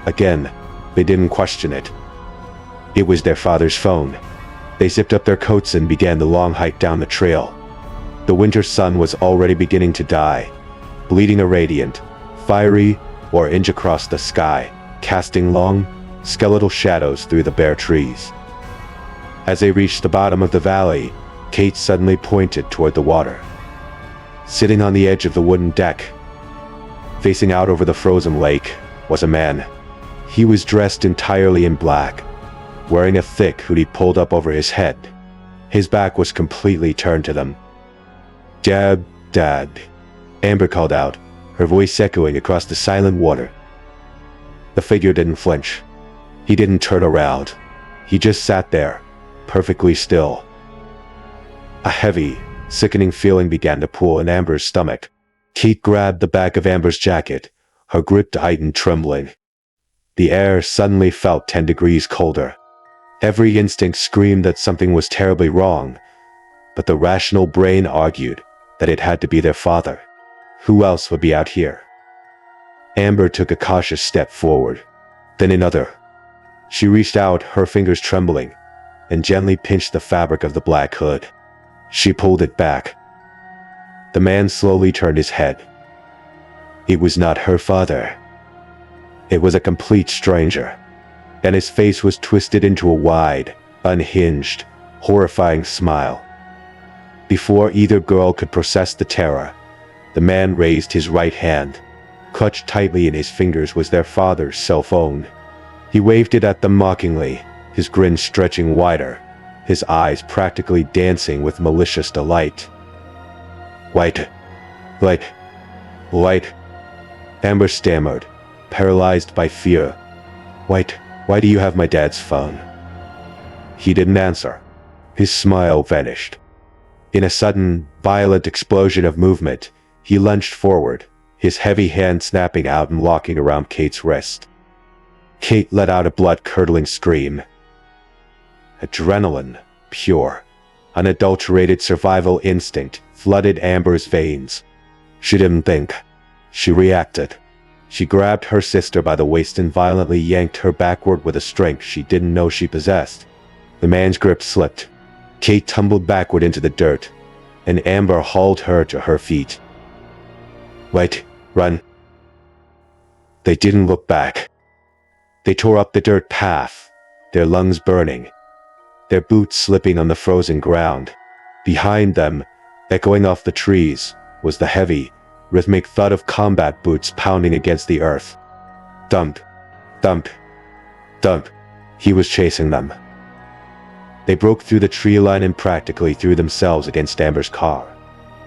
Again, they didn't question it. It was their father's phone. They zipped up their coats and began the long hike down the trail. The winter sun was already beginning to die, bleeding a radiant, fiery orange across the sky, casting long, skeletal shadows through the bare trees. As they reached the bottom of the valley, Kate suddenly pointed toward the water. Sitting on the edge of the wooden deck, facing out over the frozen lake, was a man. He was dressed entirely in black, wearing a thick hoodie pulled up over his head. His back was completely turned to them. Dad," Amber called out, her voice echoing across the silent water. The figure didn't flinch. He didn't turn around. He just sat there, perfectly still. A heavy, sickening feeling began to pull in Amber's stomach. Kate grabbed the back of Amber's jacket, her grip tightened, trembling. The air suddenly felt 10 degrees colder. Every instinct screamed that something was terribly wrong, but the rational brain argued that it had to be their father. Who else would be out here? Amber took a cautious step forward, then another. She reached out, her fingers trembling, and gently pinched the fabric of the black hood. She pulled it back. The man slowly turned his head. It was not her father. It was a complete stranger. and his face was twisted into a wide, unhinged, horrifying smile. Before either girl could process the terror, the man raised his right hand. Clutched tightly in his fingers was their father's cell phone. He waved it at them mockingly, his grin stretching wider, his eyes practically dancing with malicious delight. White. Amber stammered, paralyzed by fear. White, why do you have my dad's phone? He didn't answer. His smile vanished. In a sudden, violent explosion of movement, he lunged forward, his heavy hand snapping out and locking around Kate's wrist. Kate let out a blood-curdling scream. Adrenaline, pure, unadulterated survival instinct, flooded Amber's veins. She didn't think. She reacted. She grabbed her sister by the waist and violently yanked her backward with a strength she didn't know she possessed. The man's grip slipped. Kate tumbled backward into the dirt, and Amber hauled her to her feet. Wait, run. They didn't look back. They tore up the dirt path, their lungs burning, their boots slipping on the frozen ground. Behind them, echoing off the trees, was the heavy, rhythmic thud of combat boots pounding against the earth. Thump, thump, thump. He was chasing them. They broke through the tree line and practically threw themselves against Amber's car.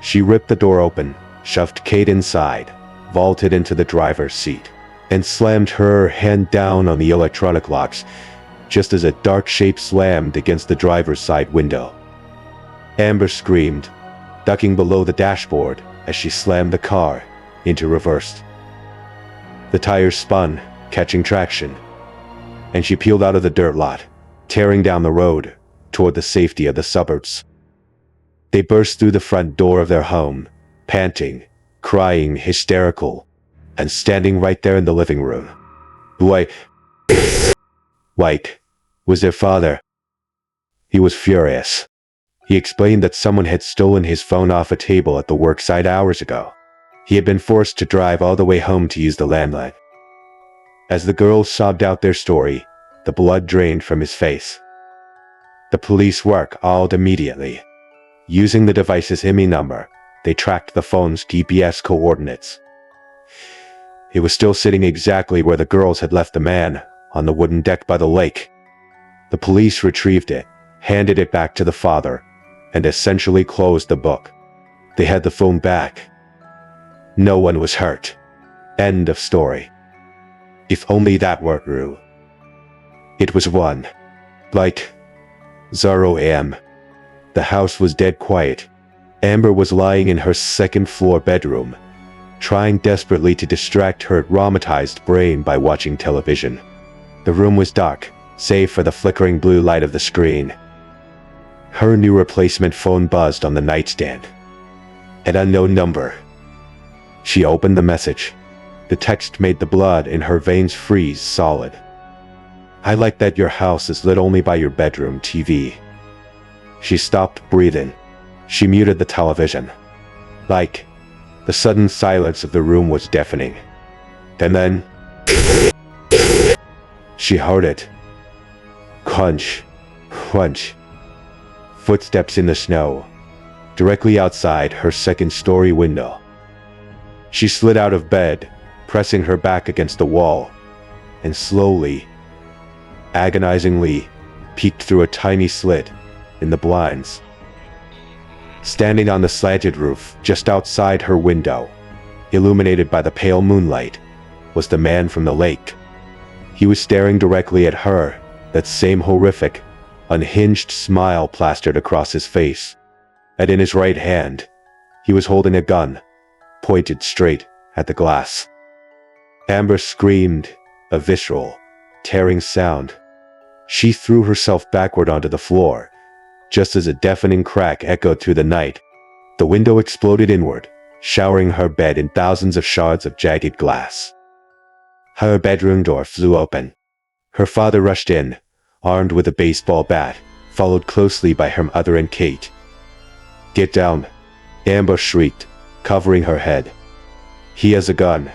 She ripped the door open, shoved Kate inside, vaulted into the driver's seat, and slammed her hand down on the electronic locks, just as a dark shape slammed against the driver's side window. Amber screamed, ducking below the dashboard as she slammed the car into reverse. The tires spun, catching traction, and she peeled out of the dirt lot, tearing down the road toward the safety of the suburbs. They burst through the front door of their home, panting, crying, hysterical, and standing right there in the living room. White was their father. He was furious. He explained that someone had stolen his phone off a table at the worksite hours ago. He had been forced to drive all the way home to use the landline. As the girls sobbed out their story, the blood drained from his face. The police called immediately. Using the device's IMEI number, they tracked the phone's GPS coordinates. It was still sitting exactly where the girls had left the man, on the wooden deck by the lake. The police retrieved it, handed it back to the father, and essentially closed the book. They had the phone back. No one was hurt. End of story. If only that were true. It was 0 a.m. The house was dead quiet. Amber was lying in her second-floor bedroom, trying desperately to distract her traumatized brain by watching television. The room was dark, save for the flickering blue light of the screen. Her new replacement phone buzzed on the nightstand. An unknown number. She opened the message. The text made the blood in her veins freeze solid. I like that your house is lit only by your bedroom TV. She stopped breathing. She muted the television. The sudden silence of the room was deafening. And then she heard it. Crunch, crunch. Footsteps in the snow, directly outside her second-story window. She slid out of bed, pressing her back against the wall, and slowly, agonizingly, peeked through a tiny slit in the blinds. Standing on the slanted roof just outside her window, illuminated by the pale moonlight, was the man from the lake. He was staring directly at her, that same horrific, unhinged smile plastered across his face. And in his right hand, he was holding a gun, pointed straight at the glass. Amber screamed, a visceral, tearing sound. She threw herself backward onto the floor, just as a deafening crack echoed through the night. The window exploded inward, showering her bed in thousands of shards of jagged glass. Her bedroom door flew open. Her father rushed in, armed with a baseball bat, followed closely by her mother and Kate. Get down, Amber shrieked, covering her head. He has a gun.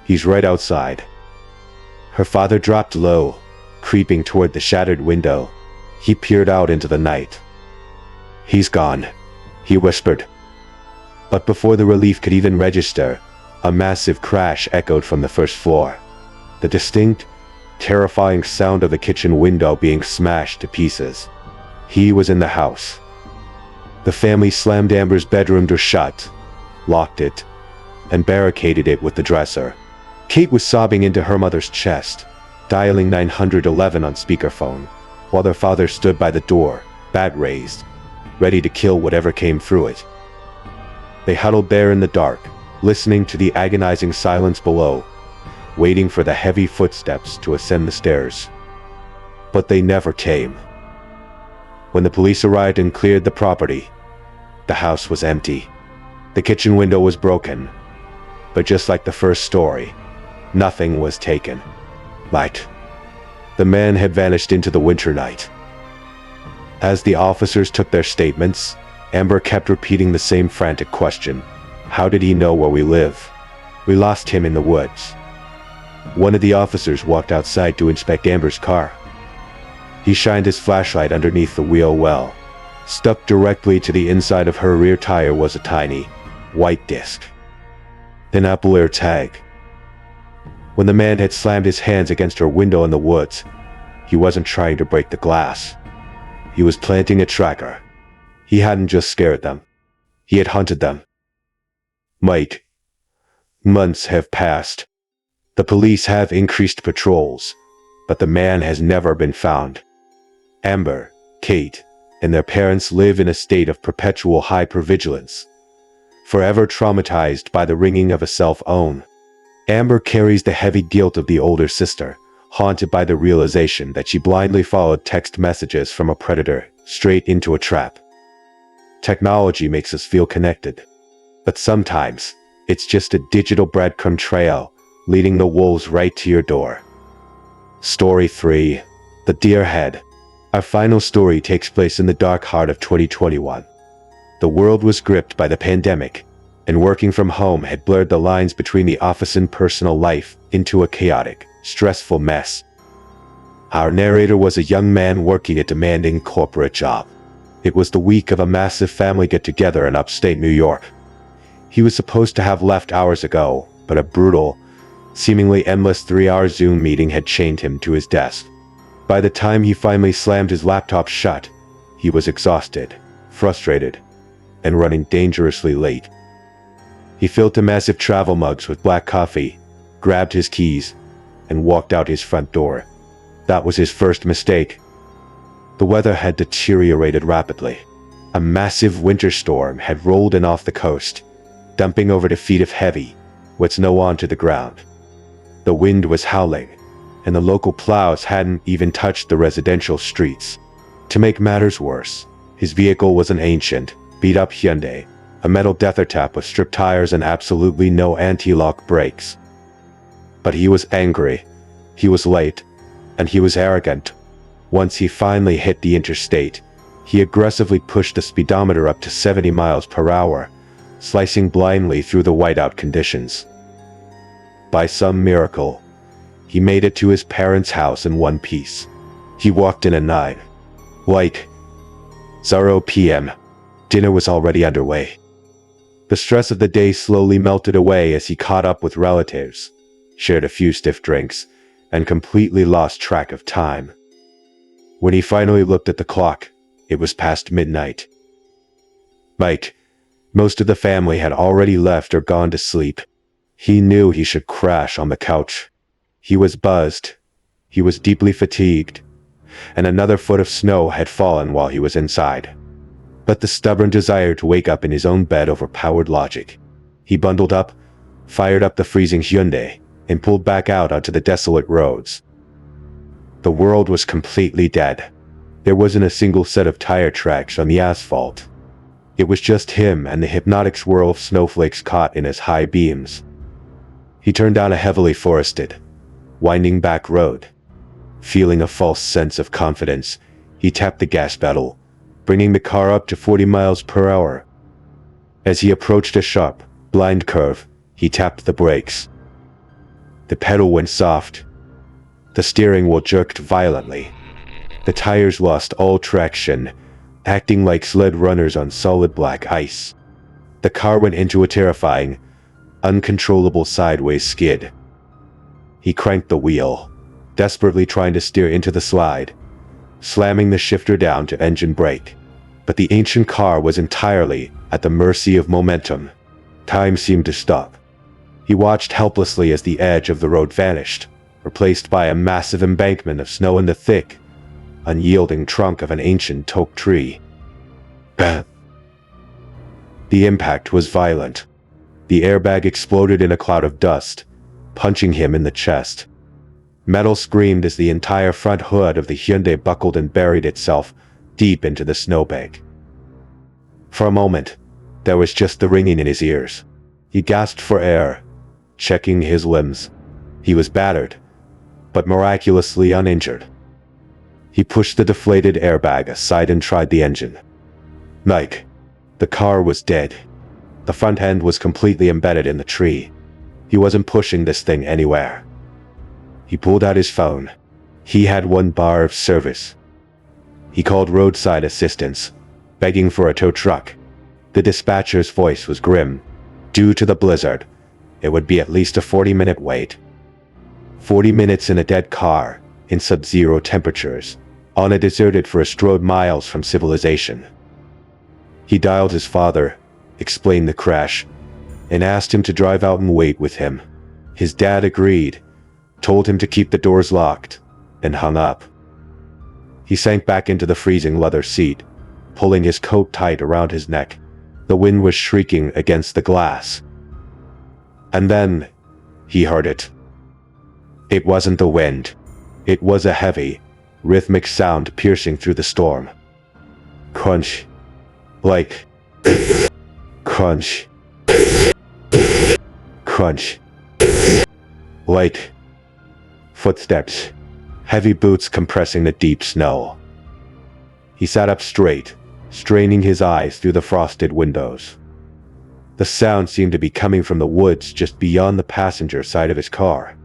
He's right outside. Her father dropped low, Creeping toward the shattered window, he peered out into the night. "He's gone," he whispered. But before the relief could even register, a massive crash echoed from the first floor. The distinct, terrifying sound of the kitchen window being smashed to pieces. He was in the house. The family slammed Amber's bedroom door shut, locked it, and barricaded it with the dresser. Kate was sobbing into her mother's chest, dialing 911 on speakerphone, while their father stood by the door, bat raised, ready to kill whatever came through it. They huddled there in the dark, listening to the agonizing silence below, waiting for the heavy footsteps to ascend the stairs. But they never came. When the police arrived and cleared the property, the house was empty. The kitchen window was broken, but just like the first story, nothing was taken. The man had vanished into the winter night. As the officers took their statements, Amber kept repeating the same frantic question. How did he know where we live? We lost him in the woods. One of the officers walked outside to inspect Amber's car. He shined his flashlight underneath the wheel well. Stuck directly to the inside of her rear tire was a tiny, white disc. An Apple AirTag. When the man had slammed his hands against her window in the woods, he wasn't trying to break the glass. He was planting a tracker. He hadn't just scared them. He had hunted them. Months have passed. The police have increased patrols, but the man has never been found. Amber, Kate, and their parents live in a state of perpetual hypervigilance, forever traumatized by the ringing of a cell phone. Amber carries the heavy guilt of the older sister, haunted by the realization that she blindly followed text messages from a predator straight into a trap. Technology makes us feel connected, but sometimes it's just a digital breadcrumb trail leading the wolves right to your door. Story 3. The Deer Head. Our final story takes place in the dark heart of 2021. The world was gripped by the pandemic, and working from home had blurred the lines between the office and personal life into a chaotic, stressful mess. Our narrator was a young man working a demanding corporate job. It was the week of a massive family get-together in upstate New York. He was supposed to have left hours ago, but a brutal, seemingly endless 3-hour Zoom meeting had chained him to his desk. By the time he finally slammed his laptop shut, he was exhausted, frustrated, and running dangerously late. He filled the massive travel mugs with black coffee, grabbed his keys, and walked out his front door. That was his first mistake. The weather had deteriorated rapidly. A massive winter storm had rolled in off the coast, dumping over the feet of heavy, wet snow onto the ground. The wind was howling, and the local plows hadn't even touched the residential streets. To make matters worse, his vehicle was an ancient, beat-up Hyundai, a metal death trap with stripped tires and absolutely no anti-lock brakes. But he was angry, he was late, and he was arrogant. Once he finally hit the interstate, he aggressively pushed the speedometer up to 70 miles per hour, slicing blindly through the whiteout conditions. By some miracle, he made it to his parents' house in one piece. He walked in at 9:00 p.m. Dinner was already underway. The stress of the day slowly melted away as he caught up with relatives, shared a few stiff drinks, and completely lost track of time. When he finally looked at the clock, it was past midnight. Most of the family had already left or gone to sleep. He knew he should crash on the couch. He was buzzed. He was deeply fatigued, and another foot of snow had fallen while he was inside. But the stubborn desire to wake up in his own bed overpowered logic. He bundled up, fired up the freezing Hyundai, and pulled back out onto the desolate roads. The world was completely dead. There wasn't a single set of tire tracks on the asphalt. It was just him and the hypnotic swirl of snowflakes caught in his high beams. He turned down a heavily forested, winding back road. Feeling a false sense of confidence, he tapped the gas pedal, bringing the car up to 40 miles per hour. As he approached a sharp, blind curve, he tapped the brakes. The pedal went soft, The steering wheel jerked violently. The tires lost all traction, acting like sled runners on solid black ice. The car went into a terrifying, uncontrollable sideways skid. He cranked the wheel, desperately trying to steer into the slide, slamming the shifter down to engine brake. But the ancient car was entirely at the mercy of momentum. Time seemed to stop. He watched helplessly as the edge of the road vanished, replaced by a massive embankment of snow and the thick, unyielding trunk of an ancient oak tree. The impact was violent. The airbag exploded in a cloud of dust, punching him in the chest. Metal screamed as the entire front hood of the Hyundai buckled and buried itself deep into the snowbank. For a moment, there was just the ringing in his ears. He gasped for air, checking his limbs. He was battered, but miraculously uninjured. He pushed the deflated airbag aside and tried the engine. Like, the car was dead. The front end was completely embedded in the tree. He wasn't pushing this thing anywhere. He pulled out his phone. He had one bar of service. He called roadside assistance, begging for a tow truck. The dispatcher's voice was grim. Due to the blizzard, it would be at least a 40-minute wait. 40 minutes in a dead car, in sub-zero temperatures, on a deserted forest road miles from civilization. He dialed his father, explained the crash, and asked him to drive out and wait with him. His dad agreed, told him to keep the doors locked, and hung up. He sank back into the freezing leather seat, pulling his coat tight around his neck. The wind was shrieking against the glass. And then, he heard it. It wasn't the wind. It was a heavy, rhythmic sound piercing through the storm. Crunch. Like. Crunch. Crunch. Light. Footsteps. Heavy boots compressing the deep snow. He sat up straight, straining his eyes through the frosted windows. The sound seemed to be coming from the woods just beyond the passenger side of his car.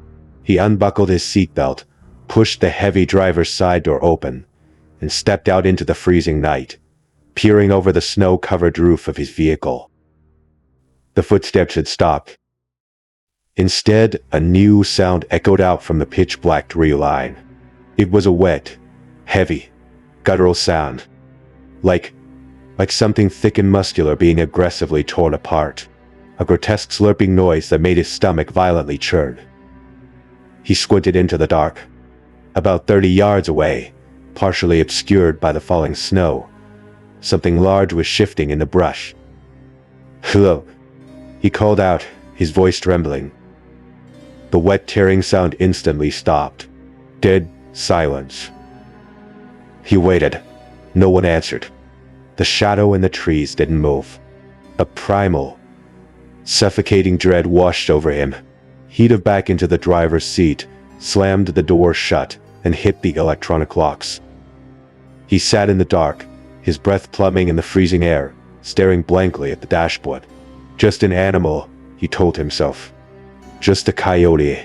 He unbuckled his seatbelt, pushed the heavy driver's side door open, and stepped out into the freezing night, peering over the snow-covered roof of his vehicle. The footsteps had stopped. Instead, a new sound echoed out from the pitch-black tree line. It was a wet, heavy, guttural sound, like something thick and muscular being aggressively torn apart, a grotesque slurping noise that made his stomach violently churn. He squinted into the dark. About 30 yards away, partially obscured by the falling snow, something large was shifting in the brush. "Hello," he called out, his voice trembling. The wet tearing sound instantly stopped. Dead silence. He waited. No one answered. The shadow in the trees didn't move. A primal, suffocating dread washed over him. He dove back into the driver's seat, slammed the door shut, and hit the electronic locks. He sat in the dark, his breath plumbing in the freezing air, staring blankly at the dashboard. Just an animal, he told himself. Just a coyote.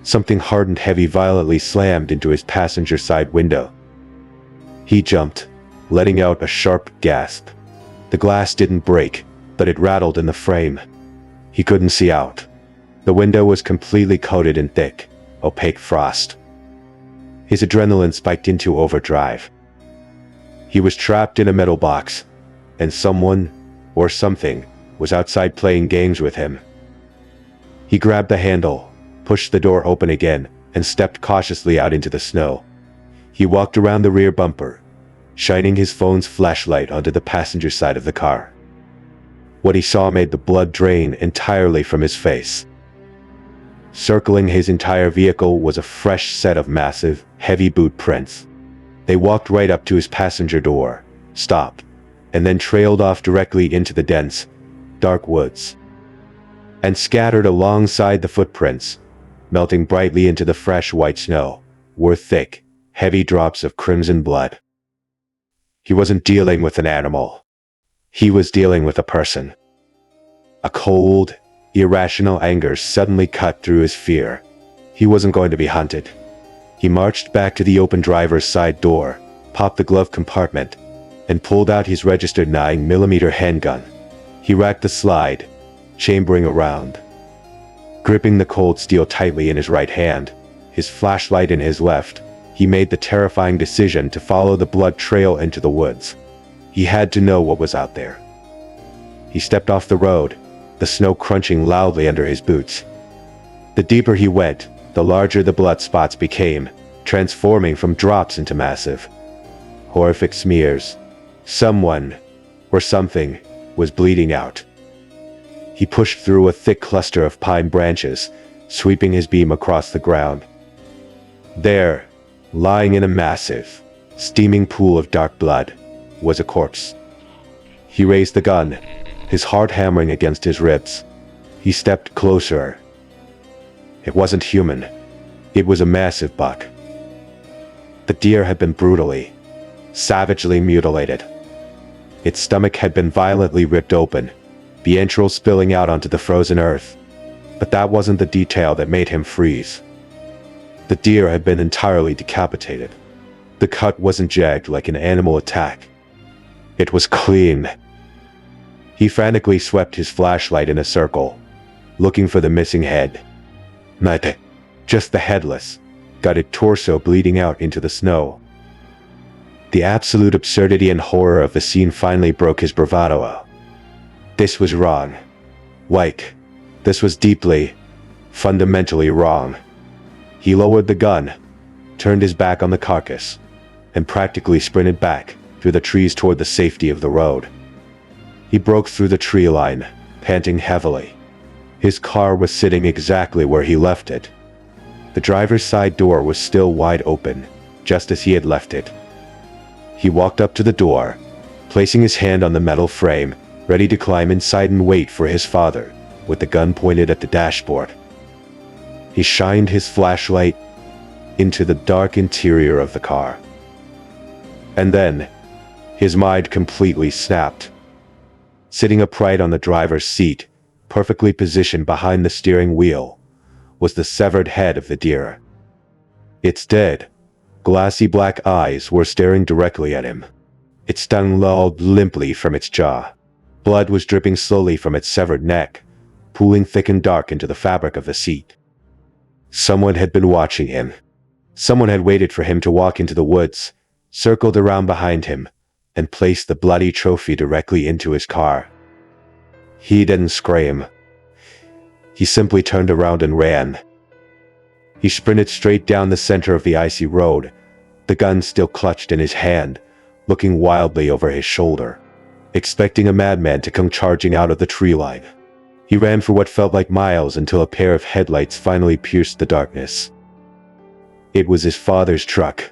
Something hard and heavy violently slammed into his passenger side window. He jumped, letting out a sharp gasp. The glass didn't break, but it rattled in the frame. He couldn't see out. The window was completely coated in thick, opaque frost. His adrenaline spiked into overdrive. He was trapped in a metal box, and someone, or something, was outside playing games with him. He grabbed the handle, pushed the door open again, and stepped cautiously out into the snow. He walked around the rear bumper, shining his phone's flashlight onto the passenger side of the car. What he saw made the blood drain entirely from his face. Circling his entire vehicle was a fresh set of massive, heavy boot prints. They walked right up to his passenger door, stopped, and then trailed off directly into the dense, dark woods. And scattered alongside the footprints, melting brightly into the fresh white snow, were thick, heavy drops of crimson blood. He wasn't dealing with an animal. He was dealing with a person. A cold, Irrational anger suddenly cut through his fear. He wasn't going to be hunted. He marched back to the open driver's side door, popped the glove compartment, and pulled out his registered 9mm handgun. He racked the slide, chambering around. Gripping the cold steel tightly in his right hand, his flashlight in his left, he made the terrifying decision to follow the blood trail into the woods. He had to know what was out there. He stepped off the road, the snow crunching loudly under his boots. The deeper he went, the larger the blood spots became, transforming from drops into massive, horrific smears. Someone, or something, was bleeding out. He pushed through a thick cluster of pine branches, sweeping his beam across the ground. There, lying in a massive, steaming pool of dark blood, was a corpse. He raised the gun, his heart hammering against his ribs. He stepped closer. It wasn't human. It was a massive buck. The deer had been brutally, savagely mutilated. Its stomach had been violently ripped open, the entrails spilling out onto the frozen earth. But that wasn't the detail that made him freeze. The deer had been entirely decapitated. The cut wasn't jagged like an animal attack. It was clean. He frantically swept his flashlight in a circle, looking for the missing head. Not just the headless, gutted torso bleeding out into the snow. The absolute absurdity and horror of the scene finally broke his bravado. This was wrong. This was deeply, fundamentally wrong. He lowered the gun, turned his back on the carcass, and practically sprinted back through the trees toward the safety of the road. He broke through the tree line, panting heavily. His car was sitting exactly where he left it. The driver's side door was still wide open, just as he had left it. He walked up to the door, placing his hand on the metal frame, ready to climb inside and wait for his father, with the gun pointed at the dashboard. He shined his flashlight into the dark interior of the car. And then, his mind completely snapped. Sitting upright on the driver's seat, perfectly positioned behind the steering wheel, was the severed head of the deer. Its dead, glassy black eyes were staring directly at him. Its tongue lolled limply from its jaw. Blood was dripping slowly from its severed neck, pooling thick and dark into the fabric of the seat. Someone had been watching him. Someone had waited for him to walk into the woods, circled around behind him, and placed the bloody trophy directly into his car. He didn't scream. He simply turned around and ran. He sprinted straight down the center of the icy road, the gun still clutched in his hand, looking wildly over his shoulder, expecting a madman to come charging out of the tree line. He ran for what felt like miles until a pair of headlights finally pierced the darkness. It was his father's truck.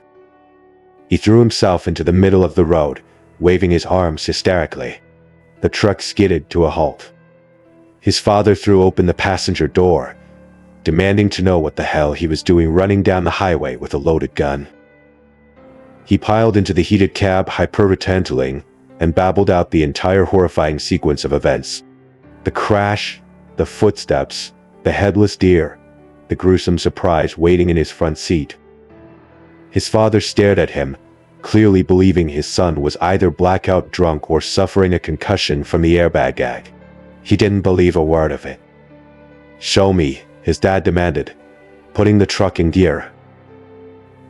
He threw himself into the middle of the road, waving his arms hysterically. The truck skidded to a halt. His father threw open the passenger door, demanding to know what the hell he was doing running down the highway with a loaded gun. He piled into the heated cab, hyperventilating, and babbled out the entire horrifying sequence of events. The crash, the footsteps, the headless deer, the gruesome surprise waiting in his front seat. His father stared at him, clearly believing his son was either blackout drunk or suffering a concussion from the airbag gag. He didn't believe a word of it. "Show me," his dad demanded, putting the truck in gear.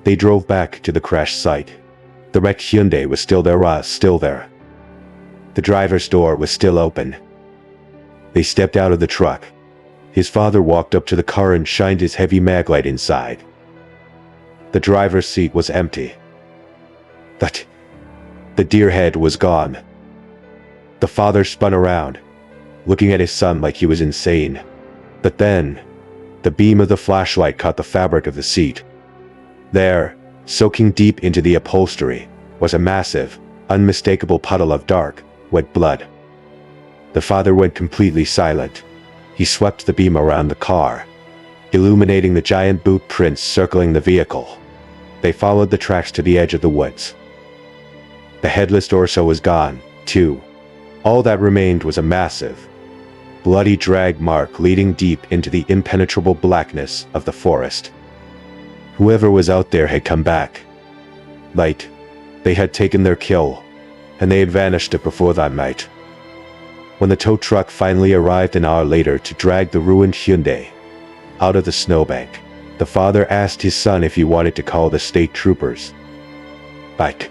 They drove back to the crash site. The wrecked Hyundai was still there. The driver's door was still open. They stepped out of the truck. His father walked up to the car and shined his heavy maglite inside. The driver's seat was empty. But the deer head was gone. The father spun around, looking at his son like he was insane. But then, the beam of the flashlight caught the fabric of the seat. There, soaking deep into the upholstery, was a massive, unmistakable puddle of dark, wet blood. The father went completely silent. He swept the beam around the car, illuminating the giant boot prints circling the vehicle. They followed the tracks to the edge of the woods. The headless torso was gone, too. All that remained was a massive, bloody drag mark leading deep into the impenetrable blackness of the forest. Whoever was out there had come back. Light. They had taken their kill, and they had vanished before that night. When the tow truck finally arrived an hour later to drag the ruined Hyundai out of the snowbank, the father asked his son if he wanted to call the state troopers. But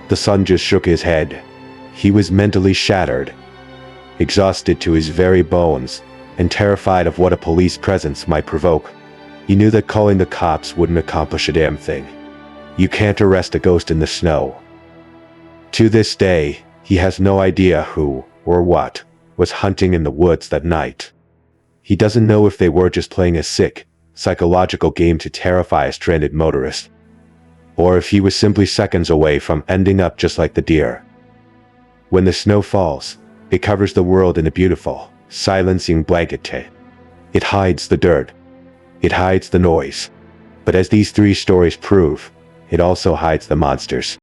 the son just shook his head. He was mentally shattered, exhausted to his very bones, and terrified of what a police presence might provoke. He knew that calling the cops wouldn't accomplish a damn thing. You can't arrest a ghost in the snow. To this day, he has no idea who, or what, was hunting in the woods that night. He doesn't know if they were just playing a sick, psychological game to terrify a stranded motorist, or if he was simply seconds away from ending up just like the deer. When the snow falls, it covers the world in a beautiful, silencing blanket. It hides the dirt. It hides the noise. But as these three stories prove, it also hides the monsters.